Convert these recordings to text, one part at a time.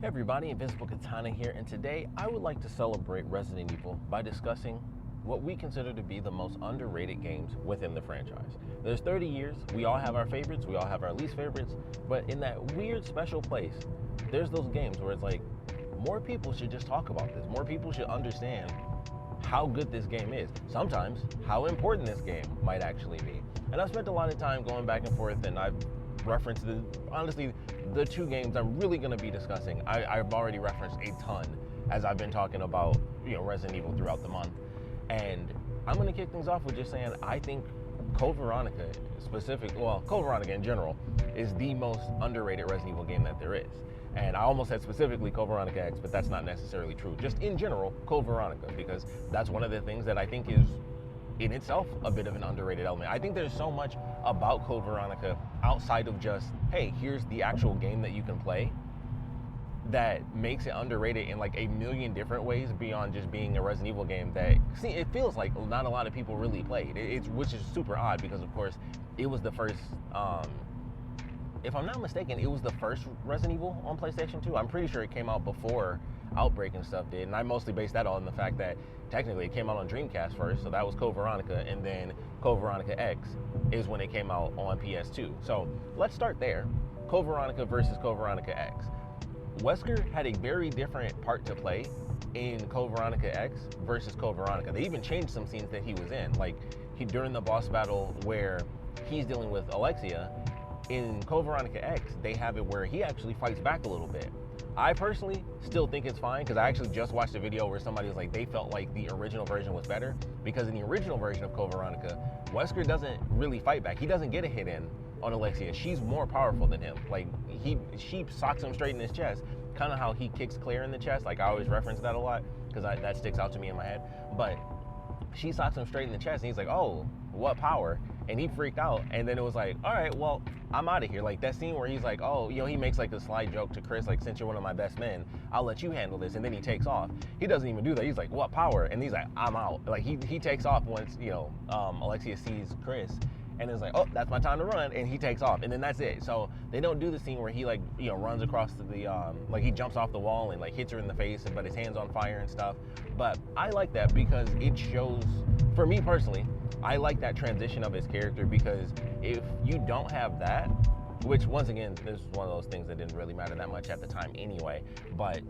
Hey everybody, Invisiblekatana here, and today I would like to celebrate Resident Evil by discussing what we consider to be the most underrated games within the franchise. There's 30 years, we all have our favorites, we all have our least favorites, but in that weird special place, there's those games where it's like, more people should just talk about this, more people should understand how good this game is, sometimes how important this game might actually be. And I've spent a lot of time going back and forth, and I've referenced honestly the two games I'm really going to be discussing. I've already referenced a ton as I've been talking about Resident Evil throughout the month, and I'm going to kick things off with just saying I think Code Veronica Code Veronica in general is the most underrated Resident Evil game that there is. And I almost said specifically Code Veronica X, but that's not necessarily true. Just in general, Code Veronica, because that's one of the things that I think is in itself a bit of an underrated element. I think there's so much about Code Veronica outside of just, hey, here's the actual game that you can play, that makes it underrated in like a million different ways beyond just being a Resident Evil game that, it feels like not a lot of people really played. Which is super odd because, of course, it was the first, if I'm not mistaken, it was the first Resident Evil on PlayStation 2. I'm pretty sure it came out before Outbreak and stuff did, and I mostly based that on the fact that technically it came out on Dreamcast first, so that was Code Veronica, and then Code Veronica X is when it came out on PS2. So let's start there. Code Veronica versus Code Veronica X. Wesker had a very different part to play in Code Veronica X versus Code Veronica. They even changed some scenes that he was in, like during the boss battle where he's dealing with Alexia. In Code Veronica X, they have it where he actually fights back a little bit. I personally still think it's fine because I actually just watched a video where somebody was like, they felt like the original version was better because in the original version of Code Veronica, Wesker doesn't really fight back. He doesn't get a hit in on Alexia. She's more powerful than him. Like she socks him straight in his chest, kind of how he kicks Claire in the chest. Like I always reference that a lot because that sticks out to me in my head. But she socks him straight in the chest and he's like, oh, what power? And he freaked out, and then it was like, all right, well, I'm out of here. Like that scene where he's like, oh, he makes like a slight joke to Chris, like, since you're one of my best men, I'll let you handle this, and then he takes off. He doesn't even do that. He's like, what power? And he's like, I'm out. Like he takes off once, Alexia sees Chris, and it's like, oh, that's my time to run, and he takes off, and then that's it. So they don't do the scene where he runs across the like he jumps off the wall and like hits her in the face, but his hand's on fire and stuff. But I like that because it shows, for me personally, I like that transition of his character, because if you don't have that, which once again, this is one of those things that didn't really matter that much at the time anyway, but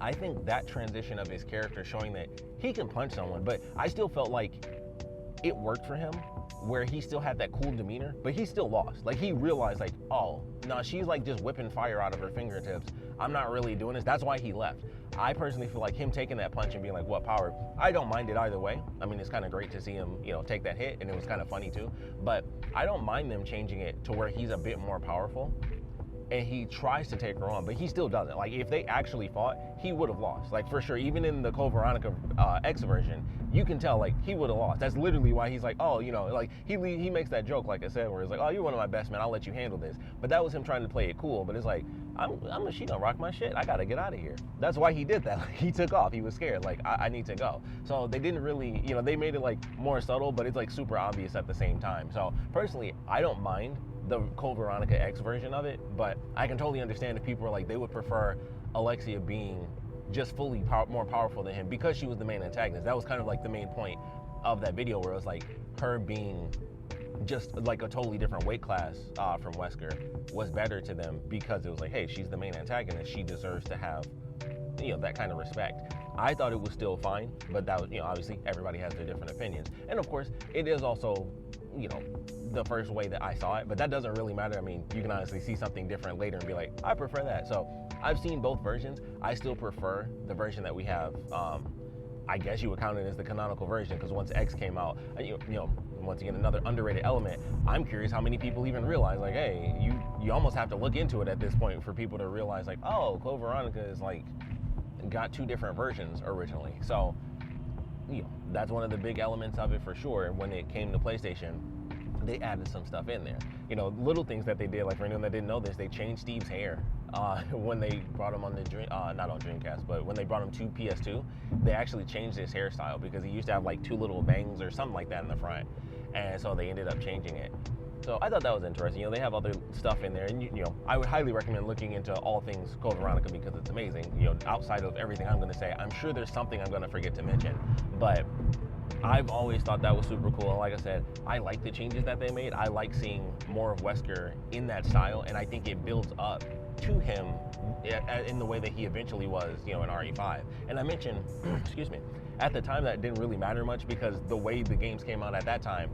I think that transition of his character showing that he can punch someone, but I still felt like it worked for him, where he still had that cool demeanor, but he still lost. Like he realized like, oh, no, she's like just whipping fire out of her fingertips. I'm not really doing this. That's why he left. I personally feel like him taking that punch and being like, what power? I don't mind it either way. I mean, it's kind of great to see him, take that hit, and it was kind of funny too. But I don't mind them changing it to where he's a bit more powerful, and he tries to take her on, but he still doesn't. Like if they actually fought, he would have lost. Like for sure, even in the Code Veronica X version, you can tell like he would have lost. That's literally why he's like, oh, like he makes that joke, like I said, where he's like, oh, you're one of my best men, I'll let you handle this. But that was him trying to play it cool. But it's like, she gonna rock my shit. I gotta get out of here. That's why he did that. Like, he took off. He was scared. Like I need to go. So they didn't really, they made it like more subtle, but it's like super obvious at the same time. So personally, I don't mind the Code Veronica X version of it, but I can totally understand if people are like, they would prefer Alexia being just fully more powerful than him because she was the main antagonist. That was kind of like the main point of that video, where it was like her being just like a totally different weight class from Wesker was better to them, because it was like, hey, she's the main antagonist, she deserves to have that kind of respect. I thought it was still fine, but that was, obviously everybody has their different opinions, and of course it is also the first way that I saw it, but that doesn't really matter. I mean, you can honestly see something different later and be like, I prefer that. So I've seen both versions. I still prefer the version that we have. I guess you would count it as the canonical version, because once X came out, once again, another underrated element. I'm curious how many people even realize, like, hey, you almost have to look into it at this point for people to realize, like, oh, Code Veronica is like got two different versions originally. So that's one of the big elements of it for sure. When it came to PlayStation, they added some stuff in there. Little things that they did, like for anyone that didn't know this, they changed Steve's hair when they brought him on the not on Dreamcast, but when they brought him to PS2, they actually changed his hairstyle because he used to have like two little bangs or something like that in the front, and so they ended up changing it. So I thought that was interesting. You know, they have other stuff in there, and you know, I would highly recommend looking into all things Code Veronica because it's amazing. You know, outside of everything I'm going to say, I'm sure there's something I'm going to forget to mention, but I've always thought that was super cool. And like I said, I like the changes that they made. I like seeing more of Wesker in that style, and I think it builds up to him in the way that he eventually was, you know, in RE5. And I mentioned, excuse me, at the time that didn't really matter much because the way the games came out at that time,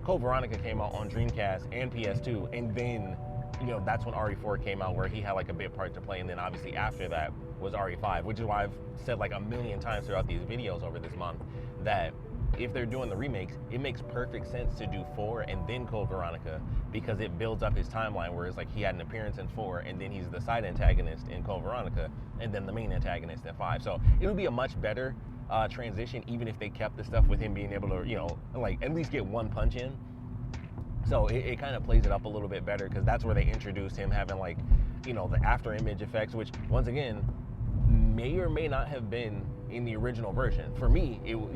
Code Veronica came out on Dreamcast and PS2, and then, you know, that's when RE4 came out where he had like a big part to play, and then obviously after that was RE5, which is why I've said like a million times throughout these videos over this month that if they're doing the remakes, it makes perfect sense to do 4 and then Code Veronica because it builds up his timeline, whereas like he had an appearance in 4 and then he's the side antagonist in Code Veronica and then the main antagonist in 5. So it would be a much better transition even if they kept the stuff with him being able to, you know, like at least get one punch in. So it kind of plays it up a little bit better because that's where they introduced him having like, you know, the after image effects, which once again may or may not have been in the original version. For me, it was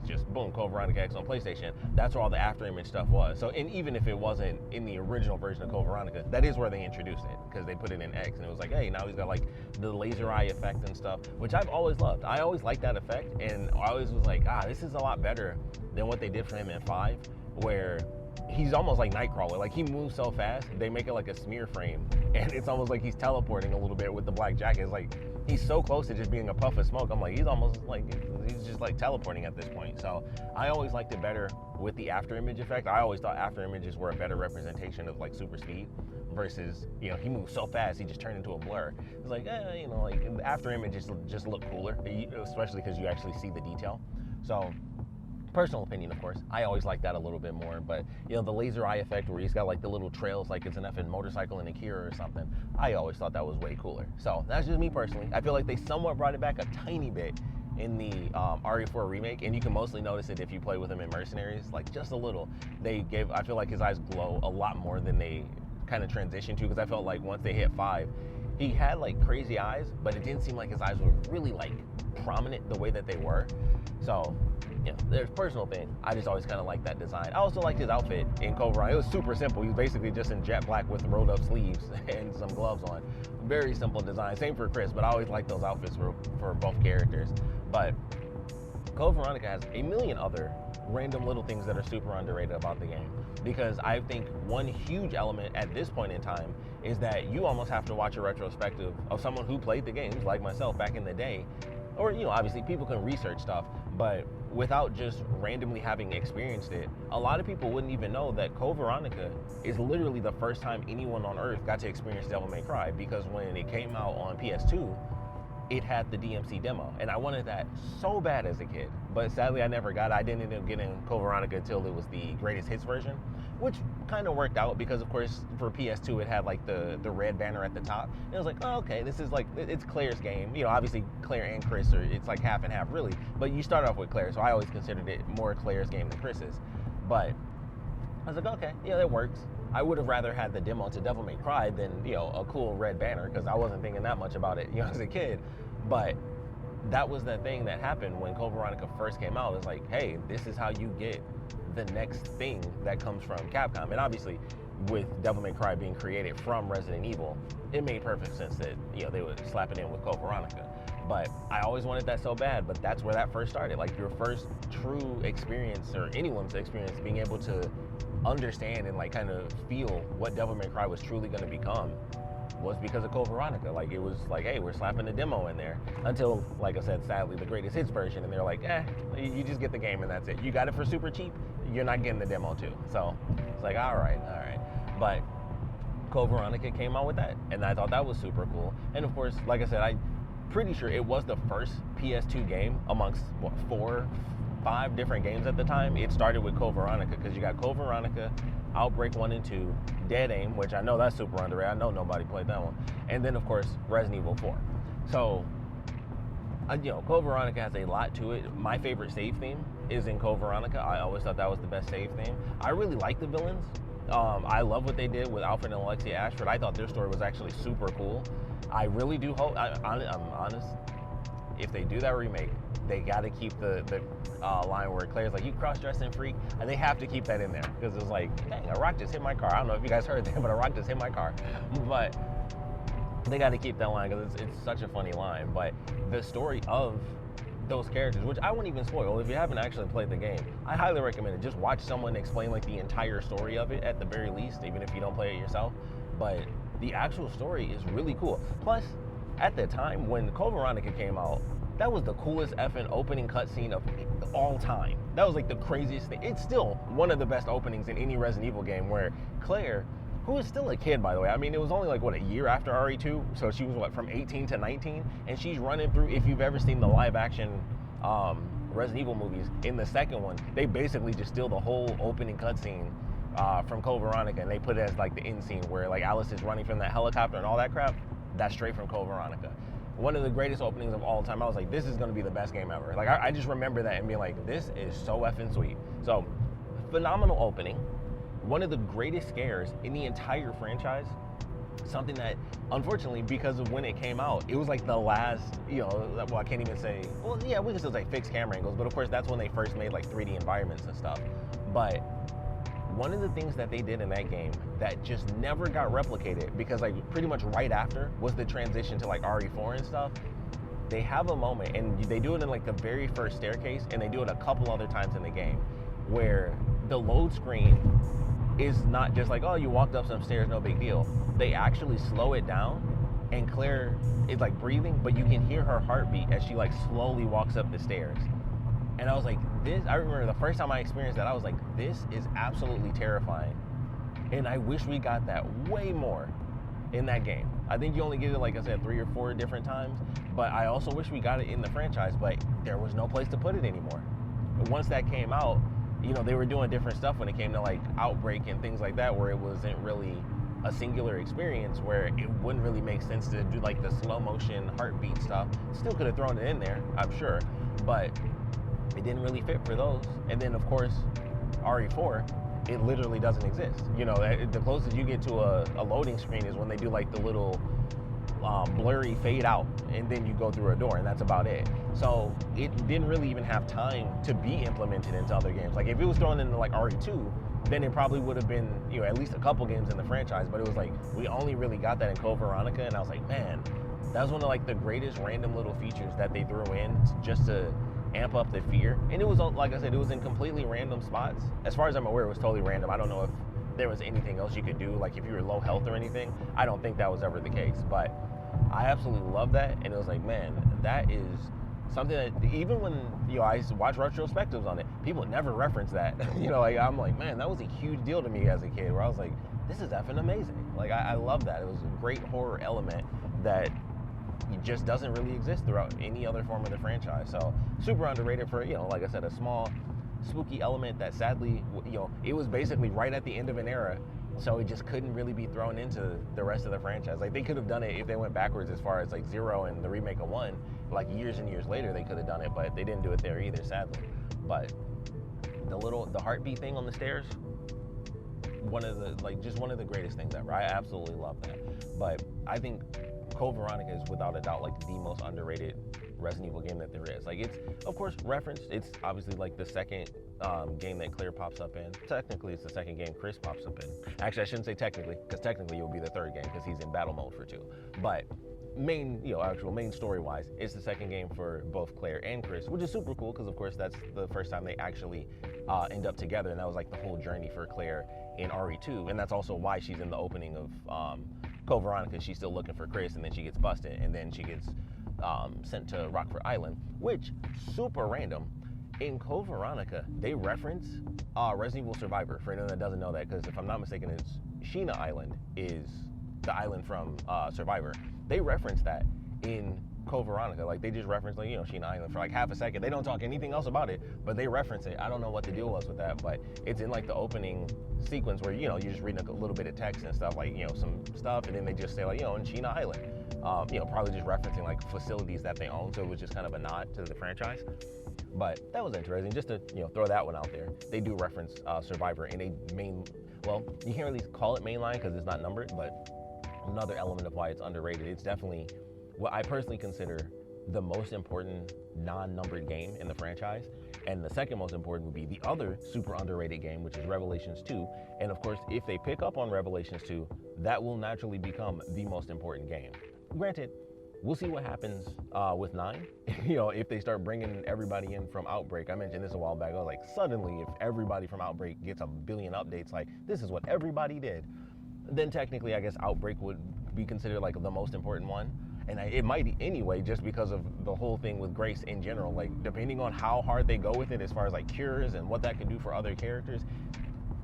just boom, Code Veronica X on PlayStation. That's where all the after image stuff was. So, and even if it wasn't in the original version of Code Veronica, that is where they introduced it because they put it in X and it was like, hey, now he's got like the laser eye effect and stuff, which I've always loved. I always liked that effect, and I always was like, this is a lot better than what they did for him in 5, where he's almost like Nightcrawler. Like he moves so fast, they make it like a smear frame, and it's almost like he's teleporting a little bit with the black jacket. It's like he's so close to just being a puff of smoke. I'm like, he's almost like he's just like teleporting at this point. So I always liked it better with the after image effect. I always thought after images were a better representation of like super speed versus, you know, he moves so fast he just turned into a blur. It's like, you know, like after images just look cooler, especially because you actually see the detail. So personal opinion, of course, I always like that a little bit more, but you know, the laser eye effect where he's got like the little trails like it's an effing motorcycle in Akira or something, I always thought that was way cooler. So that's just me personally. I feel like they somewhat brought it back a tiny bit in the RE4 remake, and you can mostly notice it if you play with him in Mercenaries, like just a little. I feel like his eyes glow a lot more than they kind of transitioned to, because I felt like once they hit 5, he had like crazy eyes, but it didn't seem like his eyes were really like prominent the way that they were. So, you know, there's a personal thing. I just always kind of like that design. I also liked his outfit in Code Veronica. It was super simple. He was basically just in jet black with rolled up sleeves and some gloves on. Very simple design. Same for Chris, but I always like those outfits for both characters. But Code Veronica has a million other random little things that are super underrated about the game, because I think one huge element at this point in time is that you almost have to watch a retrospective of someone who played the games like myself back in the day. Or, you know, obviously people can research stuff, but without just randomly having experienced it, a lot of people wouldn't even know that Code Veronica is literally the first time anyone on Earth got to experience Devil May Cry, because when it came out on PS2, it had the DMC demo, and I wanted that so bad as a kid, but sadly I never got it. I didn't end up getting Code Veronica until it was the greatest hits version, which kind of worked out because, of course, for PS2 it had like the red banner at the top. And it was like, oh, okay, this is like, it's Claire's game. You know, obviously Claire and Chris it's like half and half really, but you start off with Claire, so I always considered it more Claire's game than Chris's. But I was like, okay, yeah, that works. I would have rather had the demo to Devil May Cry than, you know, a cool red banner, because I wasn't thinking that much about it, you know, as a kid. But that was the thing that happened when Code Veronica first came out. It's like, hey, this is how you get the next thing that comes from Capcom. And obviously, with Devil May Cry being created from Resident Evil, it made perfect sense that, you know, they would slap it in with Code Veronica. But I always wanted that so bad, but that's where that first started. Like, your first true experience, or anyone's experience, being able to understand and like kind of feel what Devil May Cry was truly going to become was because of Code Veronica. Like, it was like, hey, we're slapping the demo in there, until, like I said, sadly, the greatest hits version, and they're like, you just get the game and that's it. You got it for super cheap, you're not getting the demo too. So it's like, all right. But Code Veronica came out with that, and I thought that was super cool. And of course, like I said, I'm pretty sure it was the first PS2 game amongst 4-5 different games at the time. It started with Code Veronica, because you got Code Veronica, Outbreak 1 and 2, Dead Aim, which I know that's super underrated. I know nobody played that one. And then, of course, Resident Evil 4. So, you know, Code Veronica has a lot to it. My favorite save theme is in Code Veronica. I always thought that was the best save theme. I really like the villains. I love what they did with Alfred and Alexia Ashford. I thought their story was actually super cool. I really do hope, I'm honest, if they do that remake, they got to keep the line where Claire's like, you cross-dressing freak, and they have to keep that in there, because it's like, dang, a rock just hit my car. I don't know if you guys heard that, but a rock just hit my car. But they got to keep that line because it's such a funny line. But the story of those characters, which I won't even spoil if you haven't actually played the game, I highly recommend it. Just watch someone explain like the entire story of it at the very least, even if you don't play it yourself. But the actual story is really cool. Plus, at the time when Code Veronica came out, that was the coolest effing opening cutscene of all time. That was like the craziest thing. It's still one of the best openings in any Resident Evil game, where Claire, who is still a kid, by the way. I mean, it was only like, what, a year after RE2? So she was, what, from 18 to 19? And she's running through, if you've ever seen the live action Resident Evil movies, in the second one, they basically just steal the whole opening cutscene from Code Veronica, and they put it as like the end scene where like Alice is running from that helicopter and all that crap. That's straight from Code Veronica. One of the greatest openings of all time. I was like, this is gonna be the best game ever. Like, I just remember that and being like, this is so effing sweet. So, phenomenal opening. One of the greatest scares in the entire franchise. Something that, unfortunately, because of when it came out, it was like the last, well, I can't even say, well, yeah, we can still say fixed camera angles, but of course that's when they first made like 3D environments and stuff. But one of the things that they did in that game that just never got replicated, because like pretty much right after was the transition to like RE4 and stuff. They have a moment, and they do it in like the very first staircase, and they do it a couple other times in the game, where the load screen is not just like, oh, you walked up some stairs, no big deal. They actually slow it down, and Claire is like breathing, but you can hear her heartbeat as she like slowly walks up the stairs. And I was like, I remember the first time I experienced that, I was like, this is absolutely terrifying. And I wish we got that way more in that game. I think you only get it, like I said, 3 or 4 different times, but I also wish we got it in the franchise, but there was no place to put it anymore. Once that came out, they were doing different stuff when it came to like Outbreak and things like that, where it wasn't really a singular experience, where it wouldn't really make sense to do like the slow motion heartbeat stuff. Still could have thrown it in there, I'm sure, but it didn't really fit for those. And then of course, RE4, it literally doesn't exist. The closest you get to a loading screen is when they do like the little blurry fade out, and then you go through a door, and that's about it. So it didn't really even have time to be implemented into other games. Like if it was thrown into like RE2, then it probably would have been at least a couple games in the franchise. But it was like we only really got that in Code Veronica, and I was like, man, that was one of like the greatest random little features that they threw in just to amp up the fear. And it was, like I said, it was in completely random spots. As far as I'm aware, it was totally random. I don't know if there was anything else you could do, like if you were low health or anything. I don't think that was ever the case, but I absolutely love that. And it was like, man, that is something that even when I watch retrospectives on it, people never reference that. I'm like, man, that was a huge deal to me as a kid, where I was like, this is effing amazing. Like I love that. It was a great horror element that just doesn't really exist throughout any other form of the franchise. So super underrated for, like I said, a small spooky element that sadly, it was basically right at the end of an era, so it just couldn't really be thrown into the rest of the franchise. Like they could have done it if they went backwards as far as like 0 and the remake of 1, like years and years later they could have done it, but they didn't do it there either, sadly. But the heartbeat thing on the stairs, one of the greatest things ever. I absolutely love that. But I think Code Veronica is without a doubt like the most underrated Resident Evil game that there is. Like it's of course referenced. It's obviously like the second game that Claire pops up in. Technically, it's the second game Chris pops up in. Actually, I shouldn't say technically, because technically it will be the third game because he's in battle mode for 2. But main story-wise, it's the second game for both Claire and Chris, which is super cool because of course that's the first time they actually end up together, and that was like the whole journey for Claire in RE2, and that's also why she's in the opening of Code Veronica. She's still looking for Chris, and then she gets busted, and then she gets sent to Rockford Island, which, super random, in Code Veronica, they reference Resident Evil Survivor, for anyone that doesn't know that, because if I'm not mistaken, it's Sheena Island is the island from Survivor. They reference that in Code Veronica. Like, they just reference, like, Sheena Island for like half a second. They don't talk anything else about it, but they reference it. I don't know what the deal was with that, but it's in like the opening sequence where, you're just reading a little bit of text and stuff, like, some stuff, and then they just say, like, in Sheena Island. Probably just referencing like facilities that they own, so it was just kind of a nod to the franchise. But that was interesting, just to throw that one out there. They do reference Survivor in a you can't really call it mainline because it's not numbered, but another element of why it's underrated. It's definitely what I personally consider the most important non-numbered game in the franchise. And the second most important would be the other super underrated game, which is Revelations 2. And of course, if they pick up on Revelations 2, that will naturally become the most important game. Granted, we'll see what happens with 9. If they start bringing everybody in from Outbreak. I mentioned this a while back. I was like, suddenly, if everybody from Outbreak gets a billion updates, like this is what everybody did, then technically, I guess Outbreak would be considered like the most important one. And it might anyway, just because of the whole thing with Grace in general. Like, depending on how hard they go with it, as far as like cures and what that can do for other characters,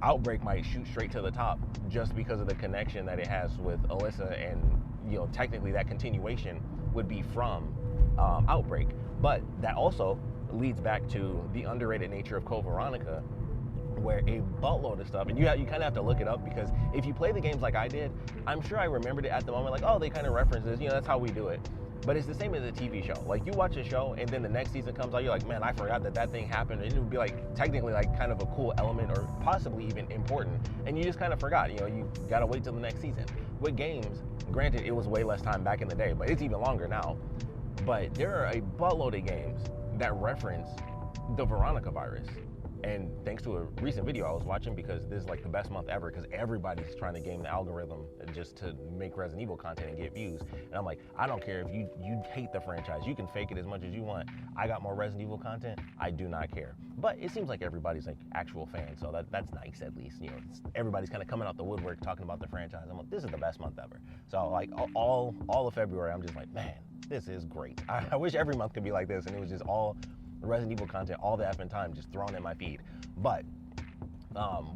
Outbreak might shoot straight to the top just because of the connection that it has with Alyssa, and technically that continuation would be from Outbreak. But that also leads back to the underrated nature of Code Veronica, where a buttload of stuff, and you kind of have to look it up, because if you play the games like I did, I'm sure I remembered it at the moment, like, oh, they kind of reference this, that's how we do it. But it's the same as a TV show. Like, you watch a show, and then the next season comes out, you're like, man, I forgot that thing happened. And it would be like, technically, like, kind of a cool element, or possibly even important, and you just kind of forgot. You gotta wait till the next season. With games, granted, it was way less time back in the day, but it's even longer now. But there are a buttload of games that reference the Veronica virus. And thanks to a recent video I was watching, because this is like the best month ever, because everybody's trying to game the algorithm just to make Resident Evil content and get views. And I'm like, I don't care if you hate the franchise. You can fake it as much as you want. I got more Resident Evil content. I do not care. But it seems like everybody's like actual fans, so that's nice at least. Everybody's kind of coming out the woodwork talking about the franchise. I'm like, this is the best month ever. So like all of February, I'm just like, man, this is great. I wish every month could be like this, and it was just all Resident Evil content all the effing time, just thrown in my feed. But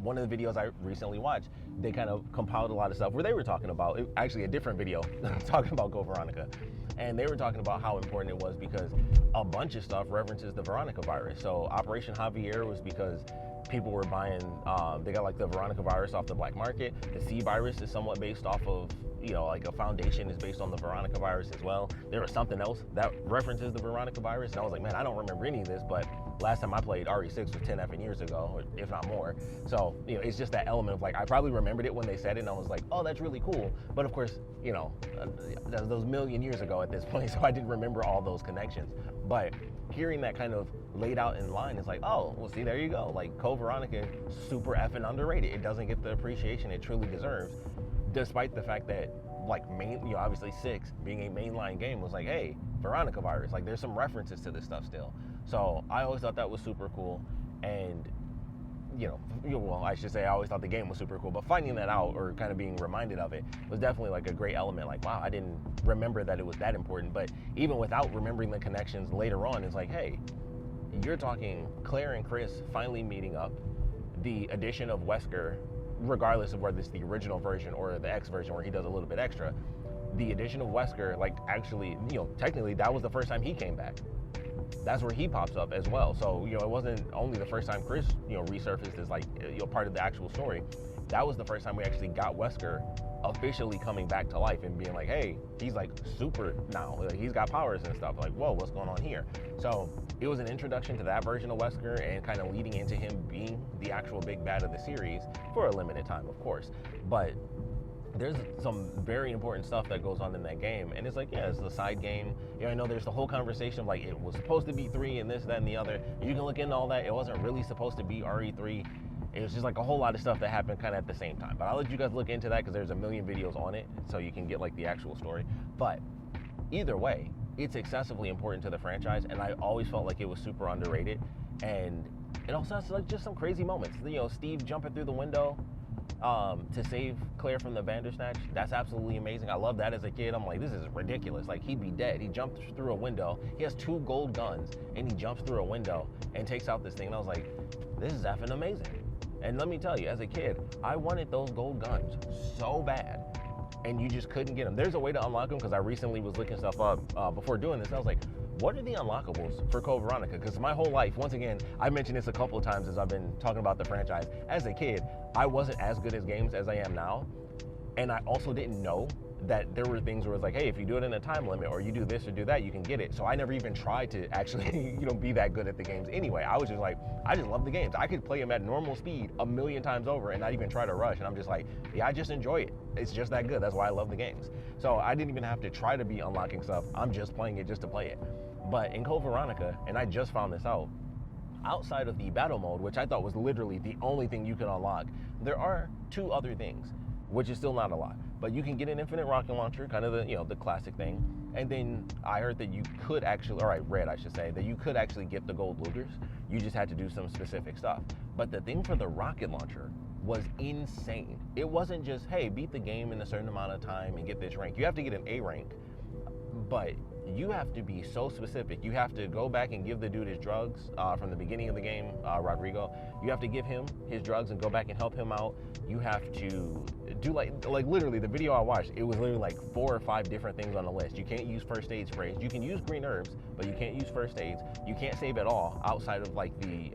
one of the videos I recently watched, they kind of compiled a lot of stuff where they were talking about, actually a different video talking about Go Veronica, and they were talking about how important it was because a bunch of stuff references the Veronica virus. So Operation Javier was because people were buying, they got like the Veronica virus off the black market. The C virus is somewhat based off of, like a foundation is based on the Veronica virus as well. There was something else that references the Veronica virus, and I was like, man, I don't remember any of this, but last time I played RE6 was 10 effing years ago, or if not more. So, it's just that element of like, I probably remembered it when they said it, and I was like, oh, that's really cool. But of course, those million years ago at this point, so I didn't remember all those connections. But hearing that kind of laid out in line, it's like, oh, well, see, there you go. Like, Code Veronica, super effing underrated. It doesn't get the appreciation it truly deserves, despite the fact that, like, obviously 6 being a mainline game was like, hey, Veronica virus. Like, there's some references to this stuff still. So I always thought that was super cool. And, well, I should say I always thought the game was super cool, but finding that out, or kind of being reminded of it, was definitely like a great element. Like, wow, I didn't remember that it was that important. But even without remembering the connections later on, it's like, hey, you're talking Claire and Chris finally meeting up, the addition of Wesker, regardless of whether it's the original version or the X version where he does a little bit extra, the addition of Wesker, like, actually, technically that was the first time he came back. That's where he pops up as well. So, it wasn't only the first time Chris, resurfaced as like, part of the actual story. That was the first time we actually got Wesker officially coming back to life and being like, hey, he's like super now. Like, he's got powers and stuff. Like, whoa, what's going on here? So it was an introduction to that version of Wesker, and kind of leading into him being the actual big bad of the series for a limited time, of course. But there's some very important stuff that goes on in that game, and it's like, yeah, it's a side game. I know there's the whole conversation of like, it was supposed to be 3 and this, that, and the other. You can look into all that. It wasn't really supposed to be RE3. It was just like a whole lot of stuff that happened kind of at the same time. But I'll let you guys look into that, because there's a million videos on it, so you can get like the actual story. But either way, it's excessively important to the franchise, and I always felt like it was super underrated. And it also has like just some crazy moments. Steve jumping through the window to save Claire from the Bandersnatch. That's absolutely amazing. I love that as a kid. I'm like, this is ridiculous. Like, he'd be dead. He jumped through a window. He has 2 gold guns, and he jumps through a window and takes out this thing. And I was like, this is effing amazing. And let me tell you, as a kid, I wanted those gold guns so bad, and you just couldn't get them. There's a way to unlock them, because I recently was looking stuff up before doing this. I was like, what are the unlockables for Code Veronica? Because my whole life, once again, I mentioned this a couple of times as I've been talking about the franchise. As a kid, I wasn't as good at games as I am now, and I also didn't know that there were things where it's like, hey, if you do it in a time limit or you do this or do that, you can get it. So I never even tried to actually, be that good at the games anyway. I was just like, I just love the games. I could play them at normal speed a million times over and not even try to rush. And I'm just like, yeah, I just enjoy it. It's just that good. That's why I love the games. So I didn't even have to try to be unlocking stuff. I'm just playing it just to play it. But in Code Veronica, and I just found this out, outside of the battle mode, which I thought was literally the only thing you can unlock, there are 2 other things, which is still not a lot. But you can get an infinite rocket launcher, kind of the classic thing. And then I heard that you could actually, or I read, I should say, that you could actually get the gold Lugers. You just had to do some specific stuff. But the thing for the rocket launcher was insane. It wasn't just, hey, beat the game in a certain amount of time and get this rank. You have to get an A rank, but you have to be so specific. You have to go back and give the dude his drugs from the beginning of the game, Rodrigo. You have to give him his drugs and go back and help him out. You have to do like literally the video I watched, it was literally like 4 or 5 different things on the list. You can't use first aid sprays. You can use green herbs, but you can't use first aids. You can't save at all outside of like the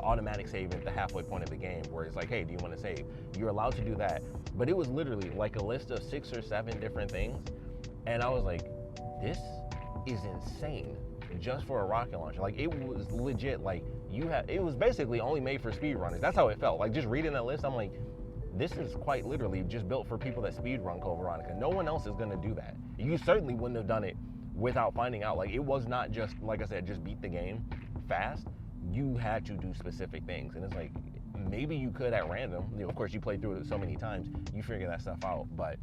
automatic save at the halfway point of the game where it's like, hey, do you want to save? You're allowed to do that. But it was literally like a list of 6 or 7 different things. And I was like, this is insane just for a rocket launcher. Like, it was legit. Like, it was basically only made for speedrunners. That's how it felt. Like, just reading that list, I'm like, this is quite literally just built for people that speedrun Code Veronica. No one else is going to do that. You certainly wouldn't have done it without finding out. Like, it was not just, like I said, just beat the game fast. You had to do specific things. And it's like, maybe you could at random. Of course, you played through it so many times, you figure that stuff out. But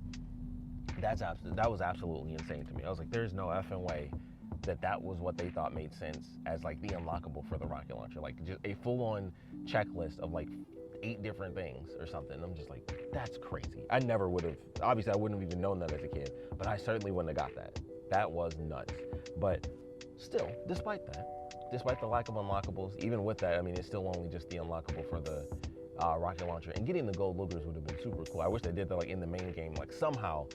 that was absolutely insane to me. I was like, there's no effing way that was what they thought made sense as like the unlockable for the rocket launcher. Like, just a full-on checklist of like 8 different things or something. I'm just like, that's crazy. I never would have, obviously I wouldn't have even known that as a kid, but I certainly wouldn't have got that. That was nuts. But still, despite the lack of unlockables, even with that, I mean, it's still only just the unlockable for the rocket launcher. And getting the gold Lugers would have been super cool. I wish they did that like in the main game, like somehow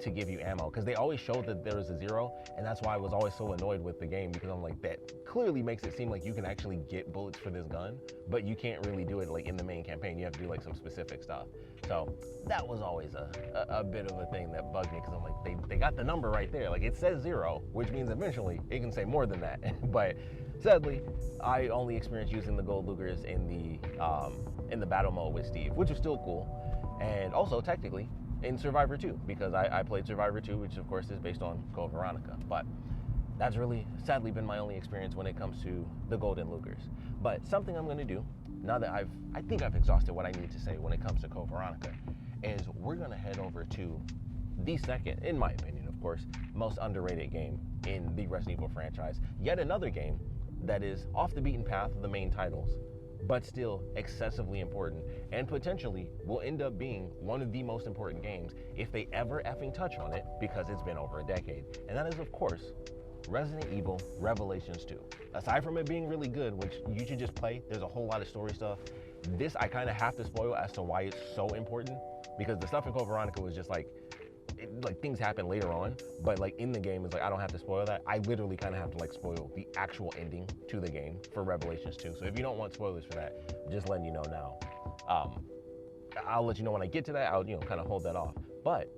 to give you ammo, because they always showed that there was a 0, and that's why I was always so annoyed with the game, because I'm like, that clearly makes it seem like you can actually get bullets for this gun, but you can't really do it like in the main campaign. You have to do like some specific stuff. So that was always a bit of a thing that bugged me, because I'm like, they got the number right there. Like, it says 0, which means eventually it can say more than that. But sadly, I only experienced using the gold Lugers in the battle mode with Steve, which was still cool. And also technically in Survivor 2, because I played Survivor 2, which of course is based on Code Veronica. But that's really sadly been my only experience when it comes to the golden Lugers. But something I'm gonna do, now that I think I've exhausted what I need to say when it comes to Code Veronica, is we're gonna head over to the second, in my opinion of course, most underrated game in the Resident Evil franchise. Yet another game that is off the beaten path of the main titles, but still excessively important, and potentially will end up being one of the most important games if they ever effing touch on it, because it's been over a decade. And that is, of course, Resident Evil Revelations 2. Aside from it being really good, which you should just play, there's a whole lot of story stuff. This I kind of have to spoil as to why it's so important, because the stuff in Code Veronica was just like, things happen later on, but like in the game, it's like I don't have to spoil that. I literally kind of have to like spoil the actual ending to the game for Revelations 2. So if you don't want spoilers for that, just letting you know now. I'll let you know when I get to that. I'll kind of hold that off. But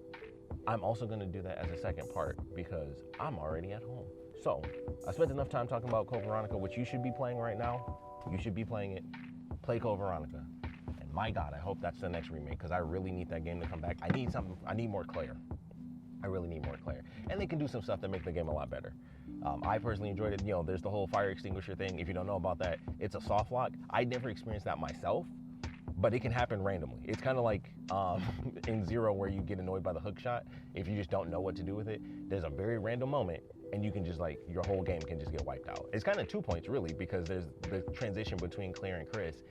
I'm also going to do that as a second part because I'm already at home. So I spent enough time talking about Code Veronica, which you should be playing right now. You should be playing it. Play Code Veronica. And my God, I hope that's the next remake, because I really need that game to come back. I need more Claire. I really need more Claire. And they can do some stuff that make the game a lot better. I personally enjoyed it. There's the whole fire extinguisher thing. If you don't know about that, it's a soft lock. I never experienced that myself, but it can happen randomly. It's kind of like in Zero, where you get annoyed by the hook shot. If you just don't know what to do with it, there's a very random moment, and you can just like, your whole game can just get wiped out. It's kind of 2 points really, because there's the transition between Claire and Chris.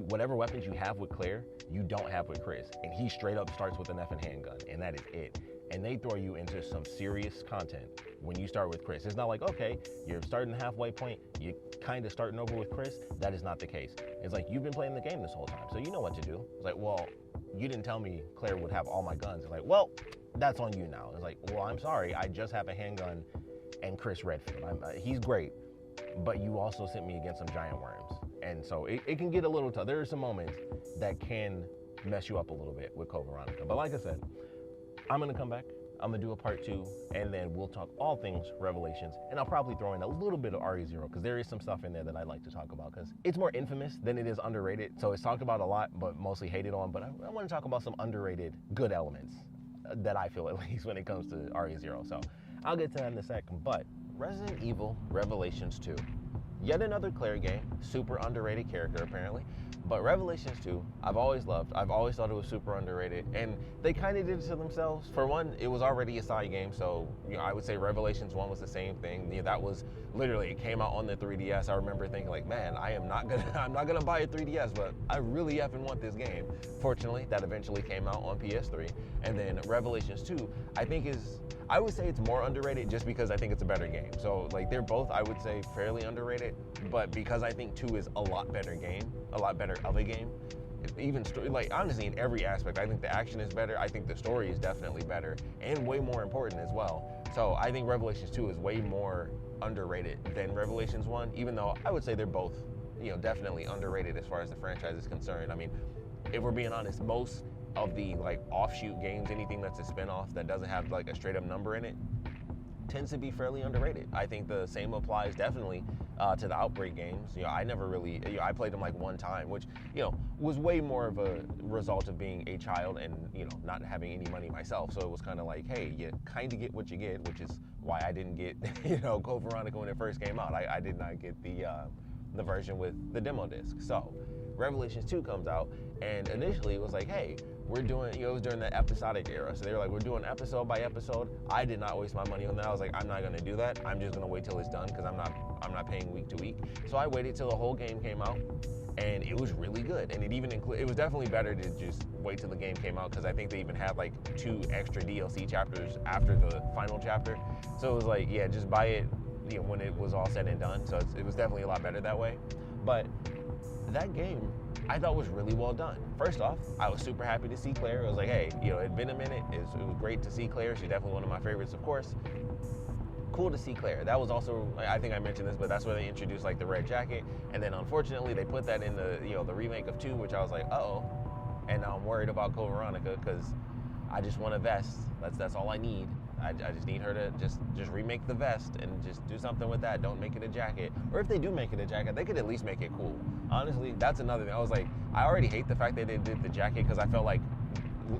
Whatever weapons you have with Claire, you don't have with Chris. And he straight up starts with an effing handgun, and that is it. And they throw you into some serious content when you start with Chris. It's not like, okay, you're starting halfway point, you're kind of starting over with Chris. That is not the case. It's like, you've been playing the game this whole time, so you know what to do. It's like, well, you didn't tell me Claire would have all my guns. It's like, well, that's on you now. It's like, well, I'm sorry, I just have a handgun and Chris Redfield. He's great, but you also sent me against some giant worms. And so it can get a little tough. There are some moments that can mess you up a little bit with Code Veronica. But like I said, I'm gonna come back. I'm gonna do a part 2, and then we'll talk all things Revelations, and I'll probably throw in a little bit of RE0 because there is some stuff in there that I'd like to talk about because it's more infamous than it is underrated. So it's talked about a lot, but mostly hated on. But I want to talk about some underrated good elements that I feel, at least when it comes to RE0. So I'll get to that in a second. But Resident Evil Revelations 2. Yet another Claire game, super underrated character apparently. But Revelations 2, I've always loved. I've always thought it was super underrated. And they kind of did it to themselves. For one, it was already a side game. So, I would say Revelations 1 was the same thing. That was literally, it came out on the 3DS. I remember thinking like, man, I'm not gonna buy a 3DS, but I really effing want this game. Fortunately, that eventually came out on PS3. And then Revelations 2, I would say it's more underrated just because I think it's a better game. So like they're both, I would say, fairly underrated, but because I think 2 is a lot better of a game. Even like honestly, in every aspect, I think the action is better. I think the story is definitely better and way more important as well. So I think Revelations 2 is way more underrated than Revelations 1, even though I would say they're both, definitely underrated as far as the franchise is concerned. I mean, if we're being honest, most of the like offshoot games, anything that's a spin-off that doesn't have like a straight up number in it, tends to be fairly underrated. I think the same applies definitely to the Outbreak games. I never really, I played them like one time, which, was way more of a result of being a child and, not having any money myself. So it was kind of like, hey, you kind of get what you get, which is why I didn't get, Code Veronica when it first came out. I did not get the version with the demo disc. So Revelations 2 comes out, and initially it was like, hey, we're doing, it was during the episodic era. So they were like, we're doing episode by episode. I did not waste my money on that. I was like, I'm not gonna do that. I'm just gonna wait till it's done because I'm not paying week to week. So I waited till the whole game came out, and it was really good. And it was definitely better to just wait till the game came out because I think they even had like 2 extra DLC chapters after the final chapter. So it was like, yeah, just buy it, when it was all said and done. So it was definitely a lot better that way. But that game, I thought was really well done. First off, I was super happy to see Claire. It was like, hey, it had been a minute. It was great to see Claire. She's definitely one of my favorites, of course. Cool to see Claire. That was also, I think I mentioned this, but that's where they introduced like the red jacket. And then unfortunately, they put that in the, the remake of 2, which I was like, uh-oh. And now I'm worried about Code Veronica because I just want a vest. That's all I need. I just need her to just remake the vest and just do something with that. Don't make it a jacket. Or if they do make it a jacket, they could at least make it cool. Honestly, that's another thing. I was like, I already hate the fact that they did the jacket because I felt like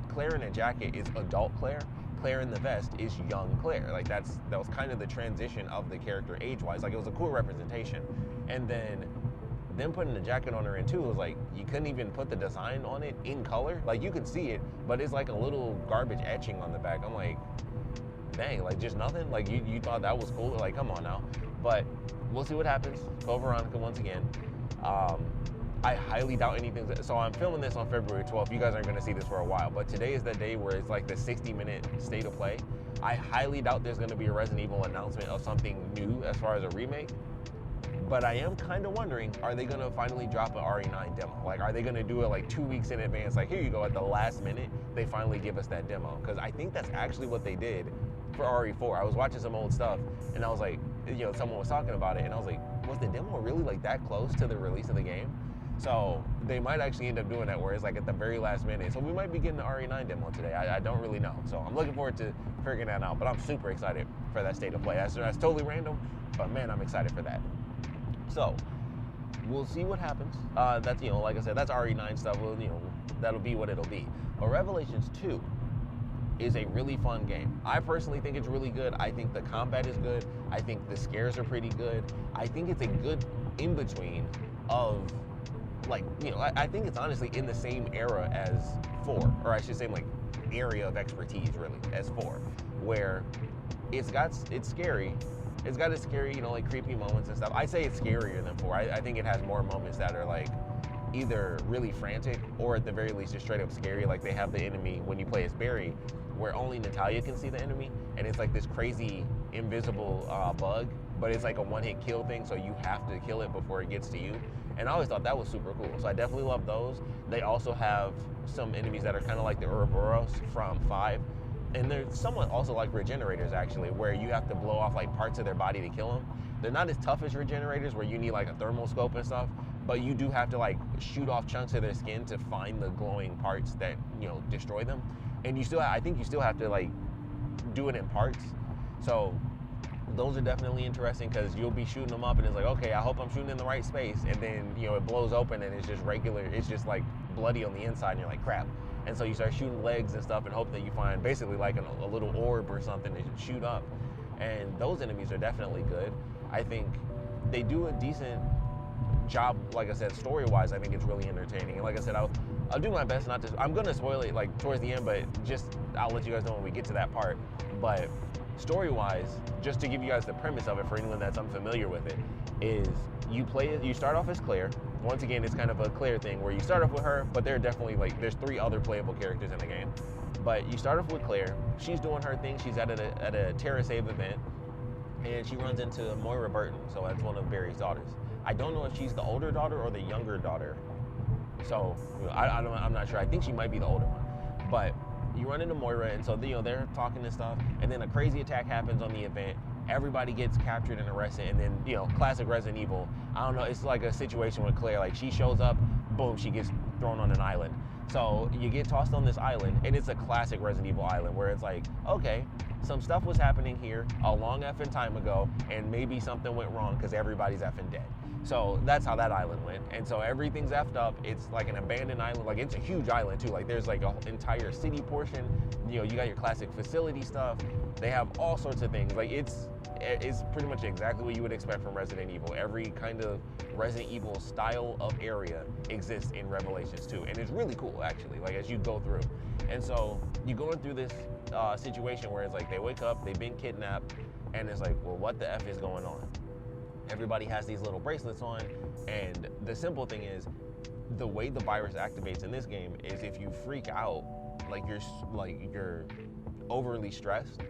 Claire in a jacket is adult Claire. Claire in the vest is young Claire. Like that was kind of the transition of the character age-wise. Like it was a cool representation. And then them putting the jacket on her in 2, it was like you couldn't even put the design on it in color. Like you could see it, but it's like a little garbage etching on the back. I'm like, dang, like just nothing? Like you thought that was cool? Like come on now. But we'll see what happens. Code Veronica once again. I highly doubt anything. So I'm filming this on February 12th. You guys aren't going to see this for a while, but today is the day where it's like the 60-minute state of play. I highly doubt there's going to be a Resident Evil announcement of something new as far as a remake. But I am kind of wondering, are they going to finally drop an RE9 demo? Like, are they going to do it like 2 weeks in advance? Like, here you go, at the last minute, they finally give us that demo. Because I think that's actually what they did for RE4. I was watching some old stuff, and I was like, someone was talking about it, and I was like, was the demo really like that close to the release of the game? So they might actually end up doing that where it's like at the very last minute. So we might be getting the RE9 demo today. I don't really know. So I'm looking forward to figuring that out. But I'm super excited for that state of play. That's totally random, but man, I'm excited for that. So we'll see what happens. That's, like I said, that's RE9 stuff. Well, that'll be what it'll be. But Revelations 2 is a really fun game. I personally think it's really good. I think the combat is good. I think the scares are pretty good. I think it's a good in-between of, like, I think it's honestly in the same era as 4, or I should say like area of expertise really as 4, where it's scary. It's got its scary, like creepy moments and stuff. I say it's scarier than 4. I think it has more moments that are like either really frantic or at the very least just straight up scary. Like they have the enemy when you play as Barry, where only Natalia can see the enemy, and it's like this crazy invisible bug, but it's like a one-hit kill thing, so you have to kill it before it gets to you. And I always thought that was super cool, so I definitely love those. They also have some enemies that are kind of like the Ouroboros from 5, and they're somewhat also like regenerators actually, where you have to blow off like parts of their body to kill them. They're not as tough as regenerators where you need like a thermal scope and stuff, but you do have to like shoot off chunks of their skin to find the glowing parts that destroy them. And I think you still have to like do it in parts. So those are definitely interesting because you'll be shooting them up and it's like, okay, I hope I'm shooting in the right space, and then it blows open and it's just regular, it's just like bloody on the inside and you're like, crap. And so you start shooting legs and stuff and hope that you find basically like a little orb or something to shoot up. And those enemies are definitely good. I think they do a decent job, like I said, story-wise. I think it's really entertaining. And like I said, I'll do my best not to, I'm gonna spoil it like towards the end, but I'll let you guys know when we get to that part. But story-wise, just to give you guys the premise of it for anyone that's unfamiliar with it, is you start off as Claire. Once again, it's kind of a Claire thing where you start off with her, but there are definitely there's 3 other playable characters in the game. But you start off with Claire. She's doing her thing. She's at a Terra Save event, and she runs into Moira Burton. So that's one of Barry's daughters. I don't know if she's the older daughter or the younger daughter. So I'm not sure. I think she might be the older one. But you run into Moira, and so they're talking and stuff, and then a crazy attack happens on the event. Everybody gets captured and arrested, and then classic Resident Evil. I don't know. It's like a situation with Claire. Like she shows up, boom, she gets thrown on an island. So you get tossed on this island, and it's a classic Resident Evil island where it's like, okay, some stuff was happening here a long effing time ago, and maybe something went wrong because everybody's effing dead. So that's how that island went. And so everything's effed up. It's like an abandoned island. Like it's a huge island too. Like there's like an entire city portion. You got your classic facility stuff. They have all sorts of things. Like it's pretty much exactly what you would expect from Resident Evil. Every kind of Resident Evil style of area exists in Revelations 2. And it's really cool actually, like as you go through. And so you're going through this situation where it's like they wake up, they've been kidnapped, and it's like, well, what the F is going on? Everybody has these little bracelets on, and the simple thing is, the way the virus activates in this game is if you freak out, like you're overly stressed,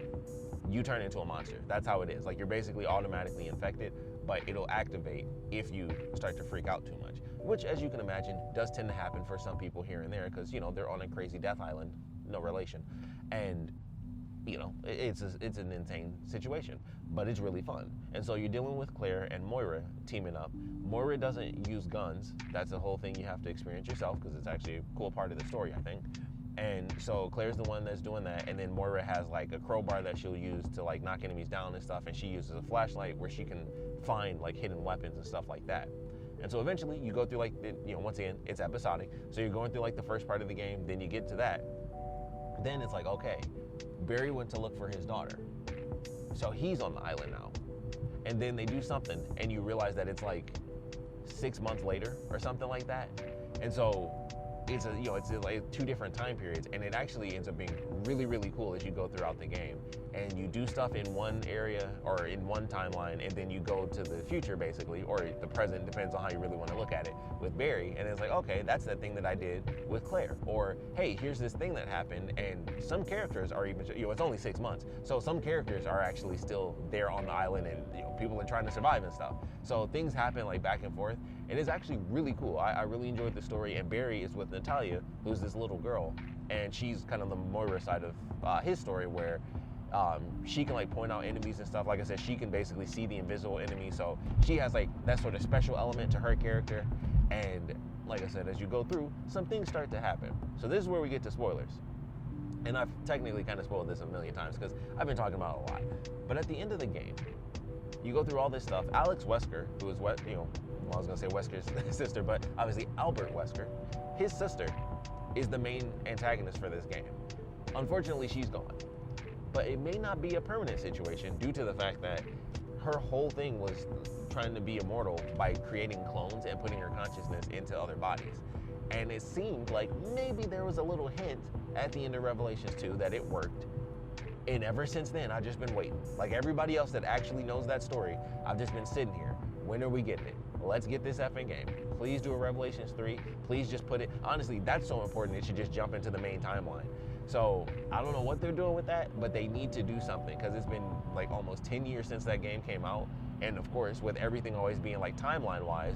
you turn into a monster. That's how it is. Like you're basically automatically infected, but it'll activate if you start to freak out too much, which, as you can imagine, does tend to happen for some people here and there because they're on a crazy death island, no relation, and it's an insane situation, but it's really fun. And so you're dealing with Claire and Moira teaming up. Moira doesn't use guns. That's a whole thing you have to experience yourself because it's actually a cool part of the story, I think. And so Claire's the one that's doing that, and then Moira has like a crowbar that she'll use to like knock enemies down and stuff, and she uses a flashlight where she can find like hidden weapons and stuff like that. And so eventually you go through like, once again, it's episodic. So you're going through like the first part of the game, then you get to that. Then it's like, okay, Barry went to look for his daughter. So he's on the island now. And then they do something and you realize that it's like 6 months later or something like that. And so it's like 2 different time periods, and it actually ends up being really, really cool as you go throughout the game. And you do stuff in one area or in one timeline, and then you go to the future basically, or the present, depends on how you really want to look at it, with Barry. And it's like, okay, that's that thing that I did with Claire. Or, hey, here's this thing that happened, and some characters are even, it's only 6 months, so some characters are actually still there on the island, and people are trying to survive and stuff. So things happen like back and forth. It is actually really cool. I really enjoyed the story, and Barry is with Natalia, who's this little girl, and she's kind of the Moira side of his story, where she can like point out enemies and stuff. Like I said, she can basically see the invisible enemy, so she has like that sort of special element to her character. And like I said, as you go through, some things start to happen. So this is where we get to spoilers. And I've technically kind of spoiled this a million times because I've been talking about it a lot. But at the end of the game, you go through all this stuff. Alex Wesker, who is I was gonna say Wesker's sister, but obviously Albert Wesker, his sister is the main antagonist for this game. Unfortunately, she's gone. But it may not be a permanent situation due to the fact that her whole thing was trying to be immortal by creating clones and putting her consciousness into other bodies. And it seemed like maybe there was a little hint at the end of Revelations 2 that it worked. And ever since then, I've just been waiting. Like everybody else that actually knows that story, I've just been sitting here. When are we getting it? Let's get this effing game. Please do a Revelations 3. Please just put it. Honestly, that's so important. It should just jump into the main timeline. So I don't know what they're doing with that, but they need to do something because it's been like almost 10 years since that game came out. And of course, with everything always being like timeline wise,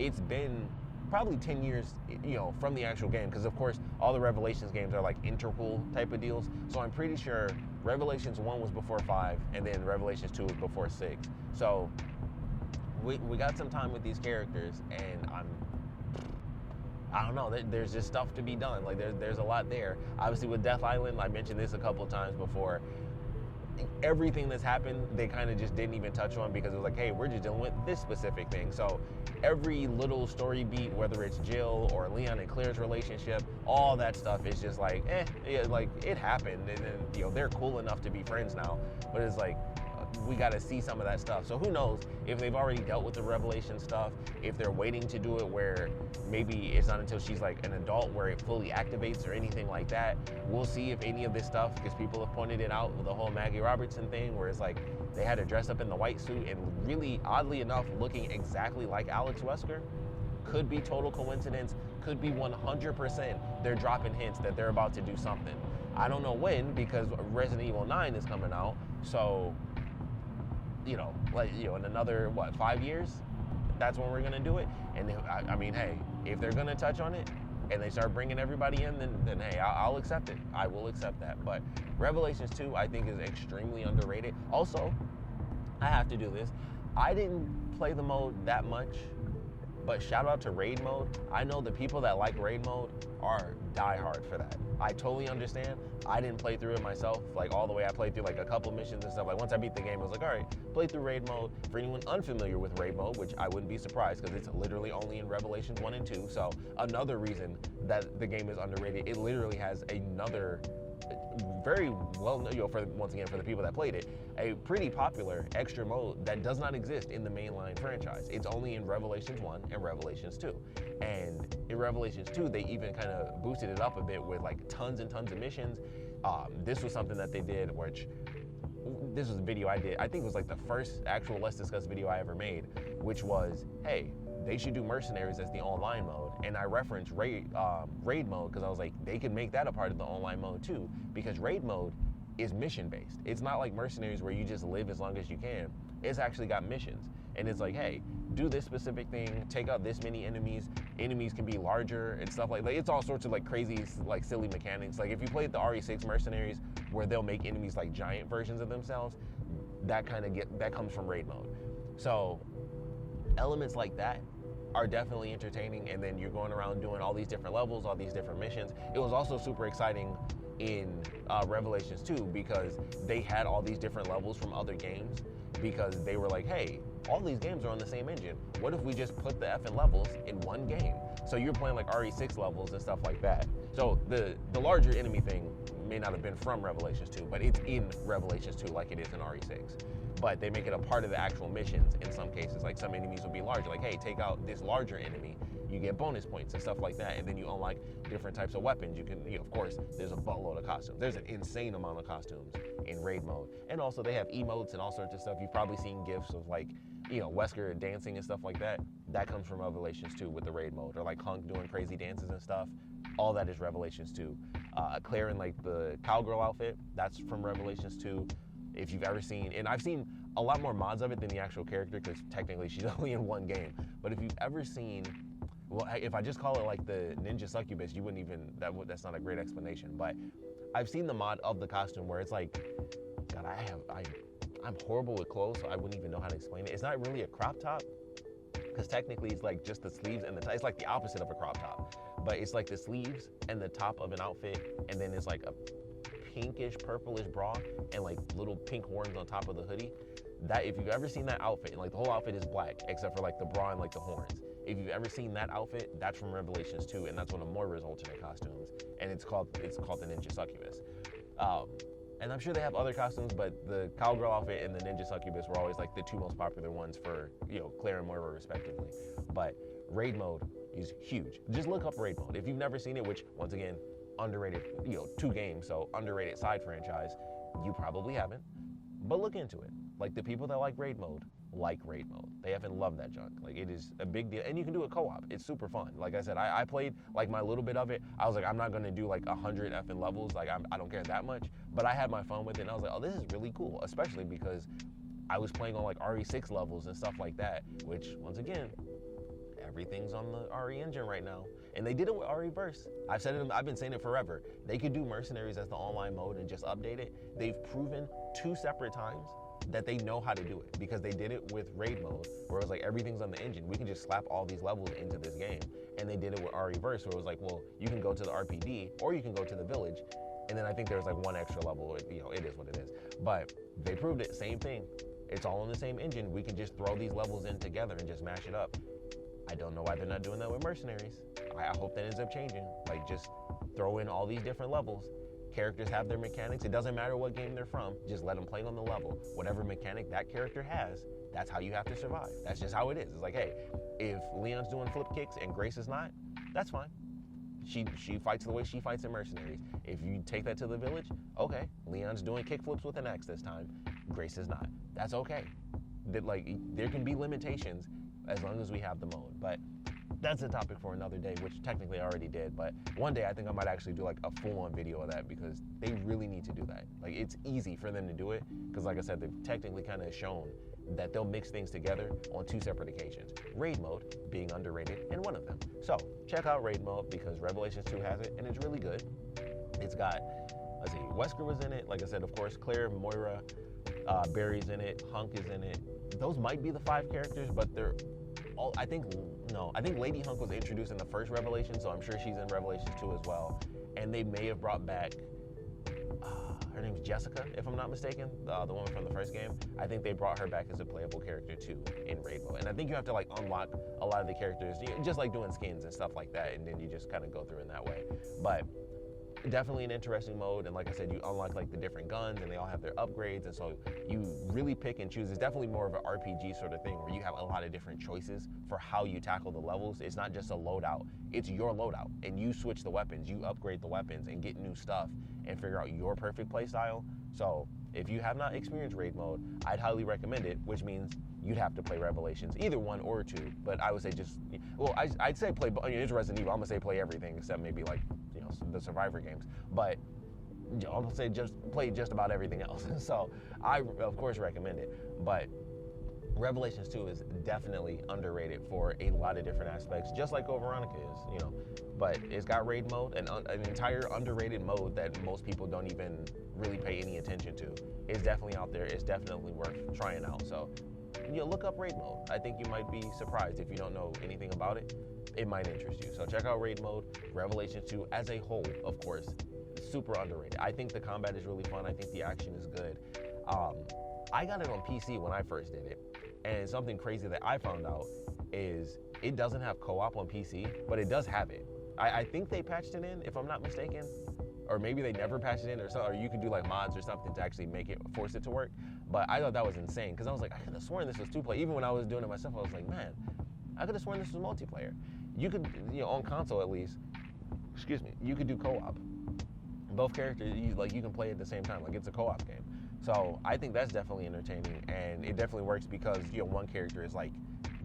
it's been probably 10 years, from the actual game. Because of course, all the Revelations games are like interval type of deals. So I'm pretty sure Revelations 1 was before 5, and then Revelations 2 was before 6. So we got some time with these characters, and I don't know, there's just stuff to be done. Like there's a lot there. Obviously with Death Island, I mentioned this a couple of times before, everything that's happened, they kind of just didn't even touch on because it was like, hey, we're just dealing with this specific thing. So every little story beat, whether it's Jill or Leon and Claire's relationship, all that stuff is just like, like it happened, and then they're cool enough to be friends now. But it's like, we got to see some of that stuff. So who knows if they've already dealt with the Revelation stuff, if they're waiting to do it where maybe it's not until she's like an adult where it fully activates or anything like that. We'll see if any of this stuff, because people have pointed it out with the whole Maggie Robertson thing where it's like they had her dressed up in the white suit and really, oddly enough, looking exactly like Alex Wesker. Could be total coincidence, could be 100% they're dropping hints that they're about to do something. I don't know when, because Resident Evil 9 is coming out, so in another 5 years, that's when we're gonna do it. And I mean, hey, if they're gonna touch on it and they start bringing everybody in, then hey, I'll accept it. I will accept that. But Revelations 2, I think, is extremely underrated. Also, I have to do this. I didn't play the mode that much, but shout out to raid mode. I know the people that like raid mode are diehard for that. I totally understand. I didn't play through it myself, like all the way. I played through like a couple missions and stuff. Like once I beat the game, I was like, all right, play through raid mode. For anyone unfamiliar with raid mode, which I wouldn't be surprised because it's literally only in Revelations 1 and 2. So another reason that the game is underrated. It literally has another very well, once again, for the people that played it, a pretty popular extra mode that does not exist in the mainline franchise. It's only in Revelations 1 and Revelations 2. And in Revelations 2, they even kind of boosted it up a bit with like tons and tons of missions. This was something that they did, this was a video I did. I think it was like the first actual Let's Discuss video I ever made, which was, hey, they should do Mercenaries as the online mode. And I referenced raid mode because I was like, they could make that a part of the online mode too, because raid mode is mission based. It's not like Mercenaries where you just live as long as you can. It's actually got missions. And it's like, hey, do this specific thing, take out this many enemies. Enemies can be larger and stuff like that. It's all sorts of like crazy, like silly mechanics. Like if you played the RE6 Mercenaries where they'll make enemies like giant versions of themselves, that comes from raid mode. So elements like that are definitely entertaining, and then you're going around doing all these different levels, all these different missions. It was also super exciting in Revelations 2 because they had all these different levels from other games, because they were like, hey, all these games are on the same engine. What if we just put the effing levels in one game? So you're playing like RE6 levels and stuff like that. So the larger enemy thing may not have been from Revelations 2, but it's in Revelations 2 like it is in RE6. But they make it a part of the actual missions in some cases. Like some enemies will be larger, like, hey, take out this larger enemy, you get bonus points and stuff like that. And then you unlock different types of weapons. You can, of course, there's a buttload of costumes. There's an insane amount of costumes in raid mode. And also they have emotes and all sorts of stuff. You've probably seen GIFs of like, Wesker dancing and stuff like that. That comes from Revelations 2 with the raid mode. Or like Hunk doing crazy dances and stuff. All that is Revelations 2. Claire in like the cowgirl outfit, that's from Revelations 2. If you've ever seen, and I've seen a lot more mods of it than the actual character because technically she's only in one game. But if you've ever seen, well, if I just call it like the Ninja Succubus, you wouldn't even, that's not a great explanation. But I've seen the mod of the costume where it's like, God, I'm horrible with clothes, so I wouldn't even know how to explain it. It's not really a crop top because technically it's like just the sleeves and the top. It's like the opposite of a crop top, but it's like the sleeves and the top of an outfit, and then it's like a pinkish purplish bra and like little pink horns on top of the hoodie. That, if you've ever seen that outfit, and like the whole outfit is black except for like the bra and like the horns, if you've ever seen that outfit, that's from Revelations 2, and that's one of Moira's alternate costumes, and it's called the Ninja Succubus. And I'm sure they have other costumes, but the cowgirl outfit and the Ninja Succubus were always like the two most popular ones for, Claire and Moira respectively. But raid mode is huge. Just look up raid mode. If you've never seen it, which once again, underrated, 2 games, so underrated side franchise, you probably haven't, but look into it. Like the people that like raid mode. They haven't loved that junk. Like it is a big deal, and you can do it co-op. It's super fun. Like I said, I played like my little bit of it. I was like, I'm not gonna do like 100 effing levels. Like I don't care that much, but I had my fun with it, and I was like, oh, this is really cool, especially because I was playing on like RE6 levels and stuff like that, which once again, everything's on the RE engine right now. And they did it with RE-verse. I've been saying it forever. They could do Mercenaries as the online mode and just update it. They've proven 2 separate times that they know how to do it, because they did it with raid mode where it was like everything's on the engine. We can just slap all these levels into this game. And they did it with RE-verse where it was like, well, you can go to the RPD or you can go to the village. And then I think there's like one extra level. It is what it is. But They proved it, same thing. It's all in the same engine. We can just throw these levels in together and just mash it up. I don't know why they're not doing that with Mercenaries. I hope that ends up changing. Like, just throw in all these different levels. Characters have their mechanics. It doesn't matter what game they're from. Just let them play on the level. Whatever mechanic that character has, that's how you have to survive. That's just how it is. It's like, hey, if Leon's doing flip kicks and Grace is not, that's fine. She fights the way she fights in Mercenaries. If you take that to the village, okay, Leon's doing kick flips with an X this time. Grace is not. That's okay. Like, there can be limitations as long as we have the mode. But that's a topic for another day, which technically I already did. But one day I think I might actually do like a full-on video of that, because they really need to do that. Like, it's easy for them to do it, because like I said, they've technically kind of shown that they'll mix things together on 2 separate occasions. Raid mode being underrated in one of them. So check out Raid mode, because Revelations 2 has it, and it's really good. It's got, let's see, Wesker was in it. Like I said, of course, Claire, Moira, Barry's in it, Hunk is in it. Those might be the 5 characters, but they're all, I think Lady Hunk was introduced in the first Revelation, so I'm sure she's in Revelations 2 as well. And they may have brought back, her name's Jessica, if I'm not mistaken, the woman from the first game. I think they brought her back as a playable character too in Raid mode. And I think you have to like unlock a lot of the characters, just like doing skins and stuff like that, and then you just kind of go through in that way. But definitely an interesting mode, and like I said, you unlock like the different guns, and they all have their upgrades, and so you really pick and choose. It's definitely more of an RPG sort of thing, where you have a lot of different choices for how you tackle the levels. It's not just a loadout, it's your loadout, and you switch the weapons, you upgrade the weapons and get new stuff and figure out your perfect play style. So if you have not experienced Raid mode, I'd highly recommend it, which means you'd have to play Revelations, either 1 or 2, but I would say just, well, I'd say play, it's Resident Evil, I'm gonna say play everything except maybe like, the Survivor games, but I'm gonna say just play just about everything else. So I, of course, recommend it, but Revelations 2 is definitely underrated for a lot of different aspects, just like Veronica is, but it's got Raid mode, an entire underrated mode that most people don't even really pay any attention to. It's definitely out there. It's definitely worth trying out. So look up Raid mode. I think you might be surprised if you don't know anything about it. It might interest you. So check out Raid mode. Revelations 2 as a whole, of course, super underrated. I think the combat is really fun. I think the action is good. I got it on PC when I first did it, and something crazy that I found out is it doesn't have co-op on PC, but it does have it. I think they patched it in, if I'm not mistaken, or maybe they never patched it in, or you could do like mods or something to actually force it to work. But I thought that was insane, because I was like, I could have sworn this was 2-player. Even when I was doing it myself, I was like, man, I could have sworn this was multiplayer. You could, on console at least, you could do co-op. Both characters, you can play at the same time, like it's a co-op game. So I think that's definitely entertaining, and it definitely works because one character is like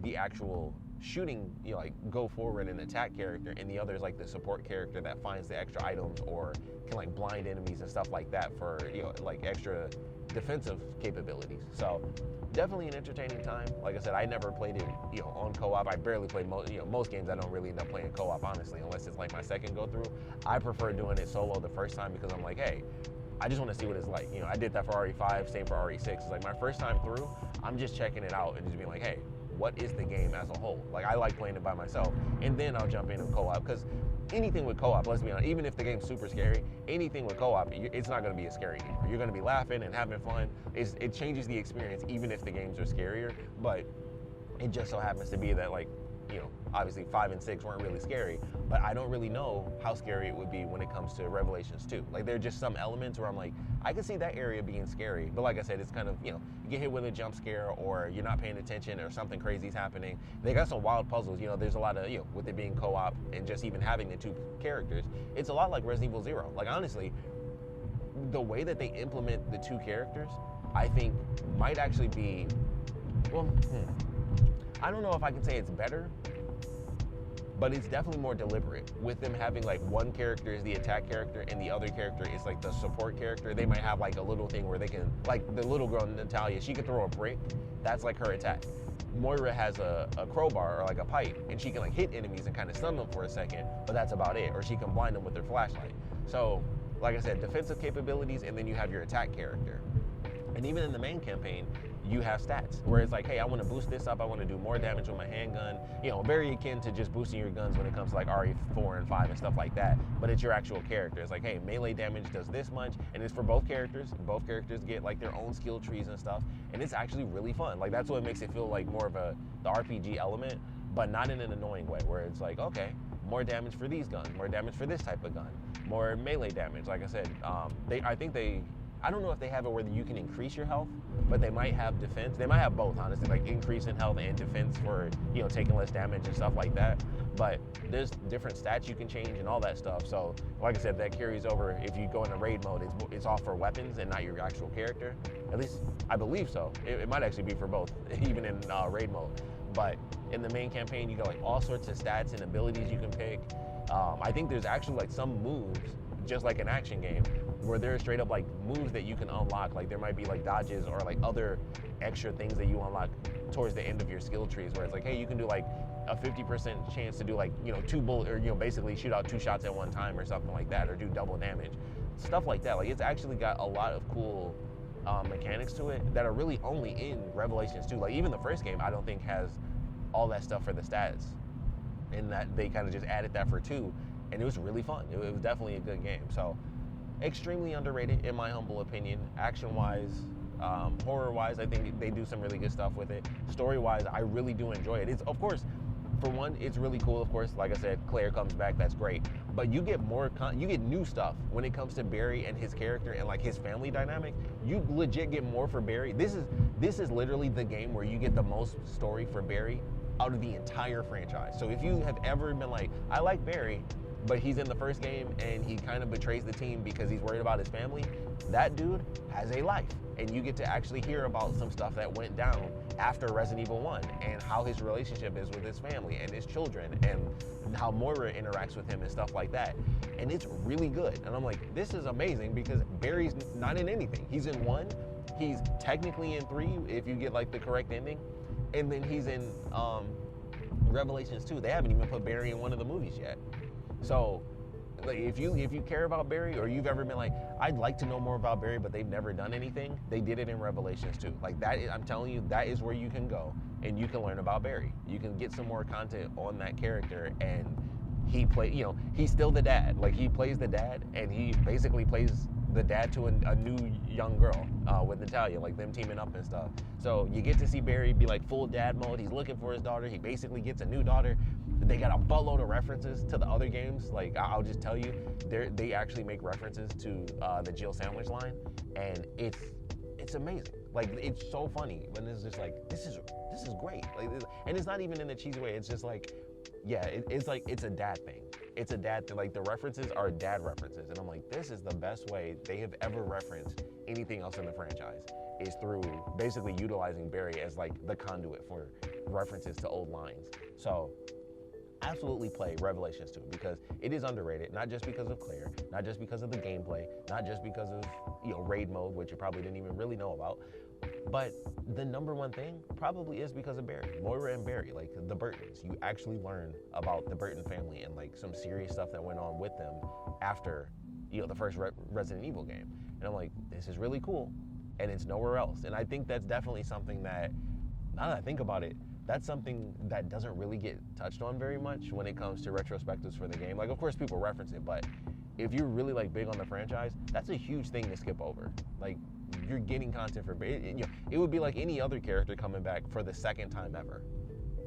the actual shooting, like go forward and attack character, and the other is like the support character that finds the extra items or can like blind enemies and stuff like that for like extra defensive capabilities. So definitely an entertaining time. Like I said, I never played it on co-op. I barely played most games. I don't really end up playing co-op, honestly, unless it's like my second go through. I prefer doing it solo the first time, because I'm like, hey, I just want to see what it's like. I did that for RE5, same for RE6. It's like my first time through, I'm just checking it out and just being like, hey, what is the game as a whole? Like, I like playing it by myself, and then I'll jump into co-op, because anything with co-op, let's be honest, even if the game's super scary, anything with co-op, it's not going to be as scary anymore. You're going to be laughing and having fun. It changes the experience, even if the games are scarier, but it just so happens to be that, like, obviously 5 and 6 weren't really scary, but I don't really know how scary it would be when it comes to Revelations 2. Like, there are just some elements where I'm like, I can see that area being scary, but like I said, it's kind of, you get hit with a jump scare, or you're not paying attention, or something crazy's happening. They got some wild puzzles, there's a lot of, with it being co-op and just even having the 2 characters, it's a lot like Resident Evil 0. Like, honestly, the way that they implement the 2 characters, I think might actually be, well, I don't know if I can say it's better, but it's definitely more deliberate, with them having like one character is the attack character and the other character is like the support character. They might have like a little thing where they can, like the little girl Natalia, she can throw a brick, that's like her attack. Moira has a crowbar or like a pipe, and she can like hit enemies and kind of stun them for a second, but that's about it. Or she can blind them with her flashlight. So like I said, defensive capabilities, and then you have your attack character. And even in the main campaign, you have stats where it's like, hey, I want to boost this up, I want to do more damage with my handgun, you know, very akin to just boosting your guns when it comes to like RE4 and 5 and stuff like that, but it's your actual character. It's like, hey, melee damage does this much, and it's for both characters. Both characters get like their own skill trees and stuff, and it's actually really fun. Like, that's what makes it feel like more of the RPG element, but not in an annoying way, where it's like, okay, more damage for these guns, more damage for this type of gun, more melee damage. Like I said, I don't know if they have it where you can increase your health, but they might have defense. They might have both, honestly, like increase in health and defense for, you know, taking less damage and stuff like that. But there's different stats you can change and all that stuff. So, like I said, that carries over if you go into raid mode. It's all for weapons and not your actual character. At least I believe so. It might actually be for both, even in raid mode. But in the main campaign, you got like all sorts of stats and abilities you can pick. I think there's actually like some moves, just like an action game, where there's straight up like moves that you can unlock. Like there might be like dodges or like other extra things that you unlock towards the end of your skill trees, where it's like, hey, you can do like a 50% chance to do like, you know, 2 bullet, or, you know, basically shoot out 2 shots at one time or something like that, or do double damage, stuff like that. Like, it's actually got a lot of cool mechanics to it that are really only in Revelations 2. Like, even the first game I don't think has all that stuff for the stats, and that they kind of just added that for 2, and it was really fun. It was definitely a good game. So extremely underrated in my humble opinion. Action wise, horror wise, I think they do some really good stuff with it. Story wise, I really do enjoy it. It's, of course, for one, it's really cool. Of course, like I said, Claire comes back, that's great, but you get more you get new stuff when it comes to Barry and his character and like his family dynamic. You legit get more for Barry. This is literally the game where you get the most story for Barry out of the entire franchise. So if you have ever been like, I like Barry, but he's in the first game and he kind of betrays the team because he's worried about his family, that dude has a life. And you get to actually hear about some stuff that went down after Resident Evil 1 and how his relationship is with his family and his children and how Moira interacts with him and stuff like that. And it's really good. And I'm like, this is amazing because Barry's not in anything. He's in 1, he's technically in 3 if you get like the correct ending, and then he's in Revelations 2. They haven't even put Barry in one of the movies yet. So, like, if you care about Barry, or you've ever been like, I'd like to know more about Barry, but they've never done anything, they did it in Revelations 2. Like, that is, I'm telling you, that is where you can go and you can learn about Barry. You can get some more content on that character, and he's still the dad. Like, he plays the dad, and he basically plays the dad to a new young girl with Natalia, like them teaming up and stuff. So you get to see Barry be like full dad mode. He's looking for his daughter. He basically gets a new daughter. They got a buttload of references to the other games. Like, I'll just tell you, they actually make references to the Jill sandwich line, and it's amazing. Like, it's so funny when it's just like, this is great. Like, and it's not even in a cheesy way. It's just like, yeah, it's like, it's a dad thing. It's a dad thing. Like, the references are dad references. And I'm like, this is the best way they have ever referenced anything else in the franchise, is through basically utilizing Barry as like the conduit for references to old lines. So absolutely play Revelations 2 because it is underrated, not just because of Claire, not just because of the gameplay, not just because of, raid mode, which you probably didn't even really know about, but the number one thing probably is because of Barry. Moira and Barry, like the Burtons. You actually learn about the Burton family and like some serious stuff that went on with them after, the first Resident Evil game. And I'm like, this is really cool, and it's nowhere else. And I think that's definitely something that, now that I think about it, that's something that doesn't really get touched on very much when it comes to retrospectives for the game. Like, of course, people reference it, but if you're really like big on the franchise, that's a huge thing to skip over. Like, you're getting content for, it would be like any other character coming back for the second time ever.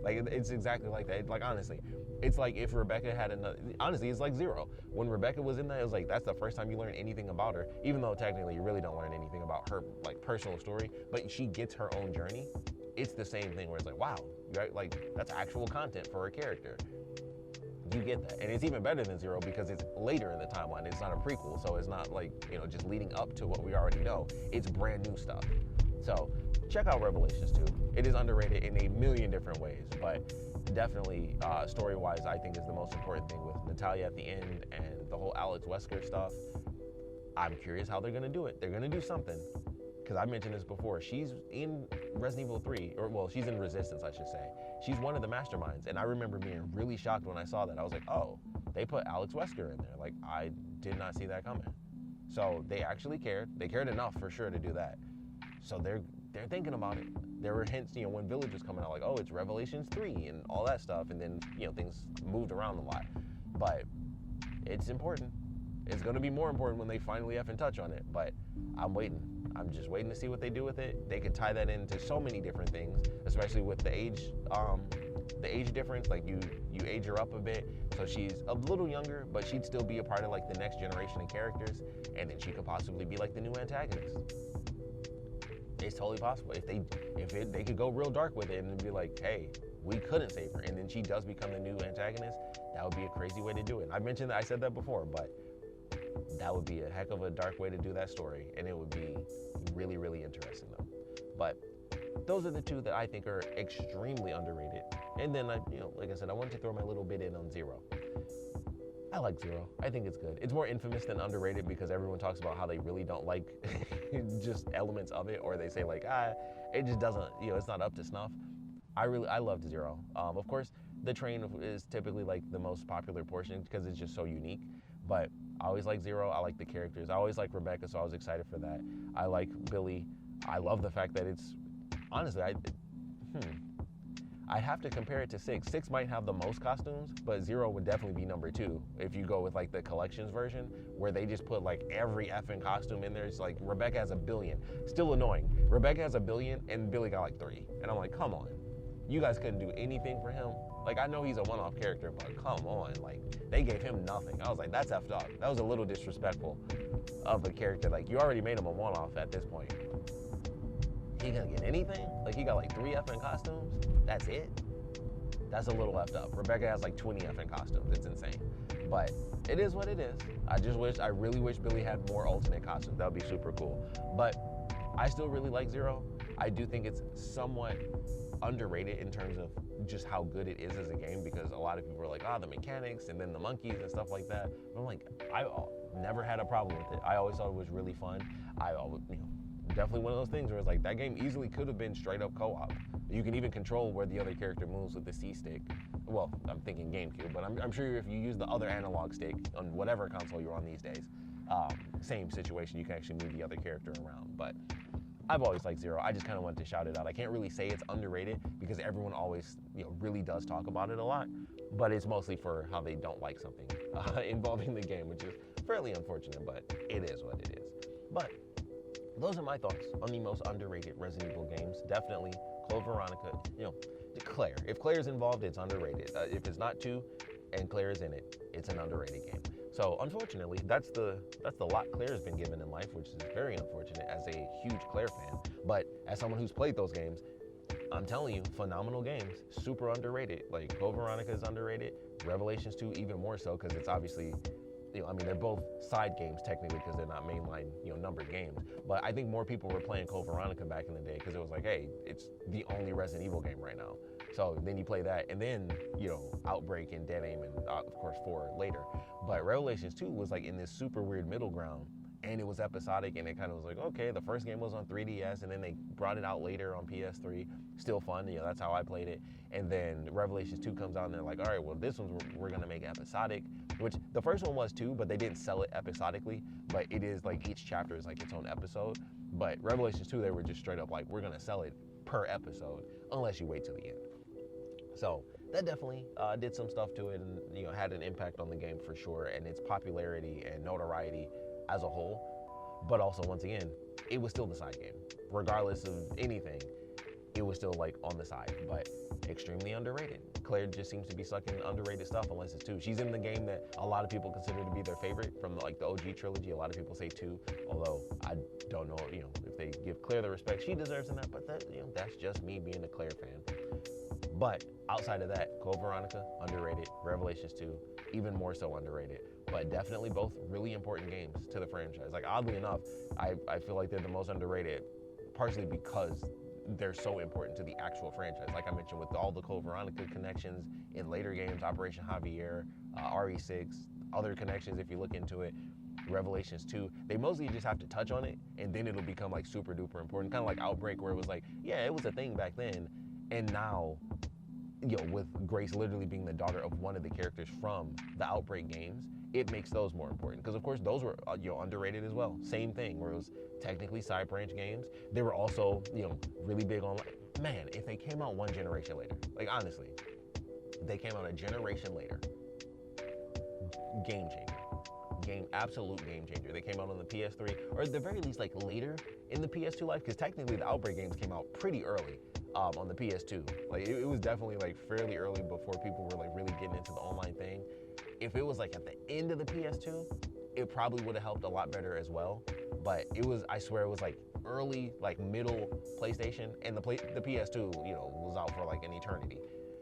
Like, it's exactly like that. Like, honestly, it's like if Rebecca had another, honestly, it's like Zero. When Rebecca was in that, it was like, that's the first time you learn anything about her, even though technically you really don't learn anything about her, like, personal story, but she gets her own journey. It's the same thing where it's like, wow, right? Like, that's actual content for her character. You get that. And it's even better than Zero because it's later in the timeline. It's not a prequel, so it's not like, just leading up to what we already know. It's brand new stuff. So check out Revelations 2. It is underrated in a million different ways, but definitely story-wise, I think is the most important thing with Natalia at the end and the whole Alex Wesker stuff. I'm curious how they're going to do it. They're going to do something. Because I mentioned this before, she's in Resident Evil 3, she's in Resistance, I should say. She's one of the masterminds, and I remember being really shocked when I saw that. I was like, oh, they put Alex Wesker in there. Like, I did not see that coming. So they actually cared. They cared enough, for sure, to do that. So they're thinking about it. There were hints, when Village was coming out, like, oh, it's Revelations 3 and all that stuff. And then, things moved around a lot. But it's important. It's going to be more important when they finally effing touch on it. But I'm waiting. I'm just waiting to see what they do with it. They could tie that into so many different things, especially with the age difference. Like you age her up a bit, so she's a little younger, but she'd still be a part of like the next generation of characters, and then she could possibly be like the new antagonist. It's totally possible if they could go real dark with it and be like, hey, we couldn't save her, and then she does become the new antagonist. That would be a crazy way to do it. I said that before, but that would be a heck of a dark way to do that story, and it would be really, really interesting though. But those are the two that I think are extremely underrated. And then, like I said, I wanted to throw my little bit in on Zero. I like Zero. I think it's good. It's more infamous than underrated because everyone talks about how they really don't like just elements of it, or they say like, it just doesn't, it's not up to snuff. I loved Zero. Of course, the train is typically like the most popular portion because it's just so unique. But I always like Zero. I like the characters. I always like Rebecca, so I was excited for that. I like Billy. I love the fact that it's, honestly, I'd have to compare it to 6. 6 might have the most costumes, but 0 would definitely be number 2 if you go with like the collections version, where they just put like every effing costume in there. It's like Rebecca has 1 billion. Still annoying. Rebecca has 1 billion and Billy got like 3. And I'm like, come on. You guys couldn't do anything for him. Like, I know he's a one-off character, but come on. Like, they gave him nothing. I was like, that's effed up. That was a little disrespectful of a character. Like, you already made him a one-off at this point. He gonna get anything? Like, he got like 3 effing costumes? That's it? That's a little effed up. Rebecca has like 20 effing costumes. It's insane. But it is what it is. I really wish Billy had more alternate costumes. That would be super cool. But I still really like Zero. I do think it's somewhat underrated in terms of just how good it is as a game, because a lot of people are like, the mechanics and then the monkeys and stuff like that. But I'm like, I never had a problem with it. I always thought it was really fun. I always, definitely one of those things where it's like that game easily could have been straight up co-op. You can even control where the other character moves with the C stick. Well, I'm thinking GameCube, but I'm sure if you use the other analog stick on whatever console you're on these days, same situation, you can actually move the other character around. But I've always liked Zero. I just kind of wanted to shout it out. I can't really say it's underrated because everyone always, really does talk about it a lot, but it's mostly for how they don't like something involving the game, which is fairly unfortunate, but it is what it is. But those are my thoughts on the most underrated Resident Evil games. Definitely Code Veronica, Claire. If Claire's involved, it's underrated. If it's not 2 and Claire's in it, it's an underrated game. So unfortunately, that's the lot Claire's been given in life, which is very unfortunate as a huge Claire fan. But as someone who's played those games, I'm telling you, phenomenal games, super underrated. Like Code Veronica is underrated, Revelations 2 even more so, because it's obviously, they're both side games technically because they're not mainline, numbered games. But I think more people were playing Code Veronica back in the day because it was like, hey, it's the only Resident Evil game right now. So then you play that, and then, Outbreak and Dead Aim, and of course 4 later. But Revelations 2 was like in this super weird middle ground, and it was episodic, and it kind of was like, okay, the first game was on 3DS, and then they brought it out later on PS3. Still fun, that's how I played it. And then Revelations 2 comes out, and they're like, all right, well, this one's we're gonna make episodic, which the first one was too, but they didn't sell it episodically. But it is like each chapter is like its own episode. But Revelations 2, they were just straight up like, we're gonna sell it per episode, unless you wait till the end. So that definitely did some stuff to it, and had an impact on the game for sure, and its popularity and notoriety as a whole. But also, once again, it was still the side game, regardless of anything. It was still like on the side, but extremely underrated. Claire just seems to be sucking underrated stuff, unless it's 2. She's in the game that a lot of people consider to be their favorite from like the OG trilogy. A lot of people say 2, although I don't know, if they give Claire the respect she deserves in that. But that, that's just me being a Claire fan. But outside of that, Code Veronica, underrated. Revelations 2, even more so underrated. But definitely both really important games to the franchise. Like, oddly enough, I feel like they're the most underrated, partially because they're so important to the actual franchise. Like I mentioned, with all the Code Veronica connections in later games, Operation Javier, RE6, other connections if you look into it, Revelations 2, they mostly just have to touch on it, and then it'll become like super duper important. Kind of like Outbreak, where it was like, yeah, it was a thing back then, and now, with Grace literally being the daughter of one of the characters from the Outbreak games, it makes those more important. Because of course those were underrated as well. Same thing, where it was technically side branch games. They were also really big on, man, if they came out one generation later, like honestly, if they came out a generation later, game changer. Absolute game changer. They came out on the PS3, or at the very least like later in the PS2 life, because technically the Outbreak games came out pretty early on the PS2. Like it was definitely like fairly early before people were like really getting into the online thing. If it was like at the end of the PS2, it probably would have helped a lot better as well. But I swear it was like early, like middle PlayStation, and the PS2, was out for like an eternity.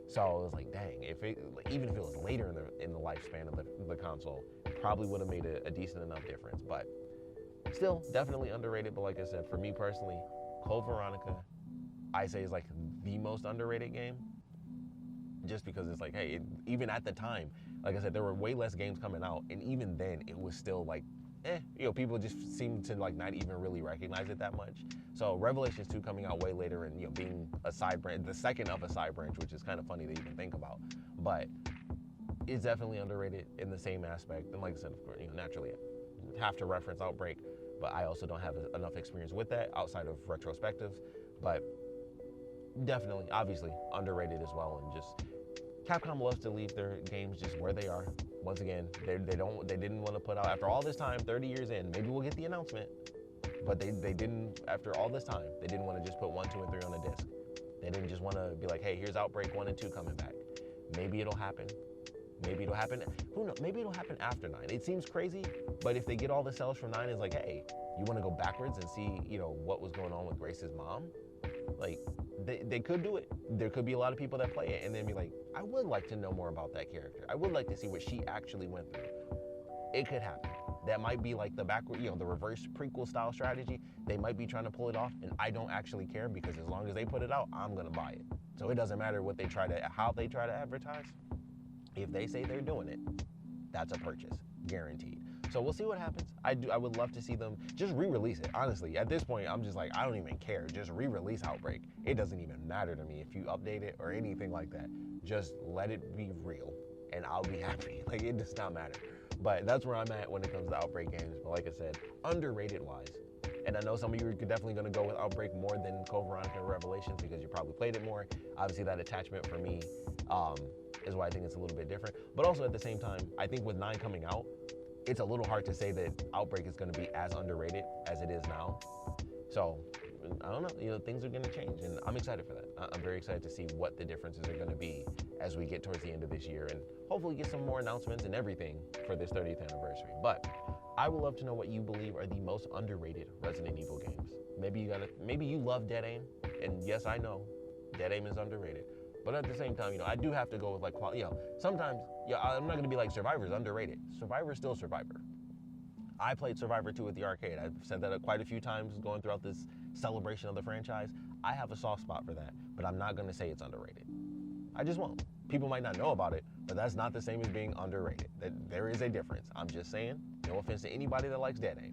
So it was like, dang, even if it was later in the lifespan of the console, probably would have made a decent enough difference. But still, definitely underrated. But like I said, for me personally, Code Veronica, I say is like the most underrated game, just because it's like, hey, even at the time, like I said, there were way less games coming out, and even then, it was still like, people just seemed to like not even really recognize it that much. So Revelations 2 coming out way later and being a side branch, the second of a side branch, which is kind of funny to even think about, but it's definitely underrated in the same aspect. And like I said, of course, naturally, I have to reference Outbreak, but I also don't have enough experience with that outside of retrospectives. But definitely, obviously, underrated as well. And just Capcom loves to leave their games just where they are. Once again, they didn't want to put out, after all this time, 30 years in, maybe we'll get the announcement, but they didn't, after all this time, they didn't want to just put 1, 2, and 3 on a disc. They didn't just want to be like, hey, here's Outbreak 1 and 2 coming back. Maybe it'll happen. Maybe it'll happen. Who knows? Maybe it'll happen after 9. It seems crazy, but if they get all the sales from 9, it's like, hey, you want to go backwards and see, what was going on with Grace's mom? Like, they could do it. There could be a lot of people that play it and then be like, I would like to know more about that character. I would like to see what she actually went through. It could happen. That might be like the backward, the reverse prequel style strategy. They might be trying to pull it off, and I don't actually care, because as long as they put it out, I'm gonna buy it. So it doesn't matter how they try to advertise. If they say they're doing it, that's a purchase, guaranteed. So we'll see what happens. I would love to see them just re-release it. Honestly, at this point, I'm just like, I don't even care. Just re-release Outbreak. It doesn't even matter to me if you update it or anything like that. Just let it be real, and I'll be happy. Like, it does not matter. But that's where I'm at when it comes to Outbreak games. But like I said, underrated wise. And I know some of you are definitely going to go with Outbreak more than Code Veronica and Revelations, because you probably played it more. Obviously, that attachment for me is why I think it's a little bit different. But also at the same time, I think with 9 coming out, it's a little hard to say that Outbreak is going to be as underrated as it is now. So I don't know, things are going to change, and I'm excited for that. I'm very excited to see what the differences are going to be as we get towards the end of this year, and hopefully get some more announcements and everything for this 30th anniversary. But I would love to know what you believe are the most underrated Resident Evil games. Maybe you love Dead Aim, and yes, I know Dead Aim is underrated. But at the same time, I do have to go with like quality. Sometimes, I'm not gonna be like Survivor's underrated. Survivor's still Survivor. I played Survivor 2 at the arcade. I've said that quite a few times going throughout this celebration of the franchise. I have a soft spot for that, but I'm not gonna say it's underrated. I just won't. People might not know about it, but that's not the same as being underrated. There is a difference. I'm just saying, no offense to anybody that likes Dead Aim.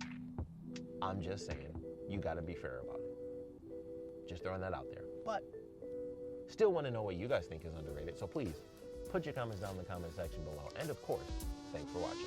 I'm just saying, you gotta be fair about it. Just throwing that out there. But still want to know what you guys think is underrated, so please put your comments down in the comment section below. And of course, thanks for watching.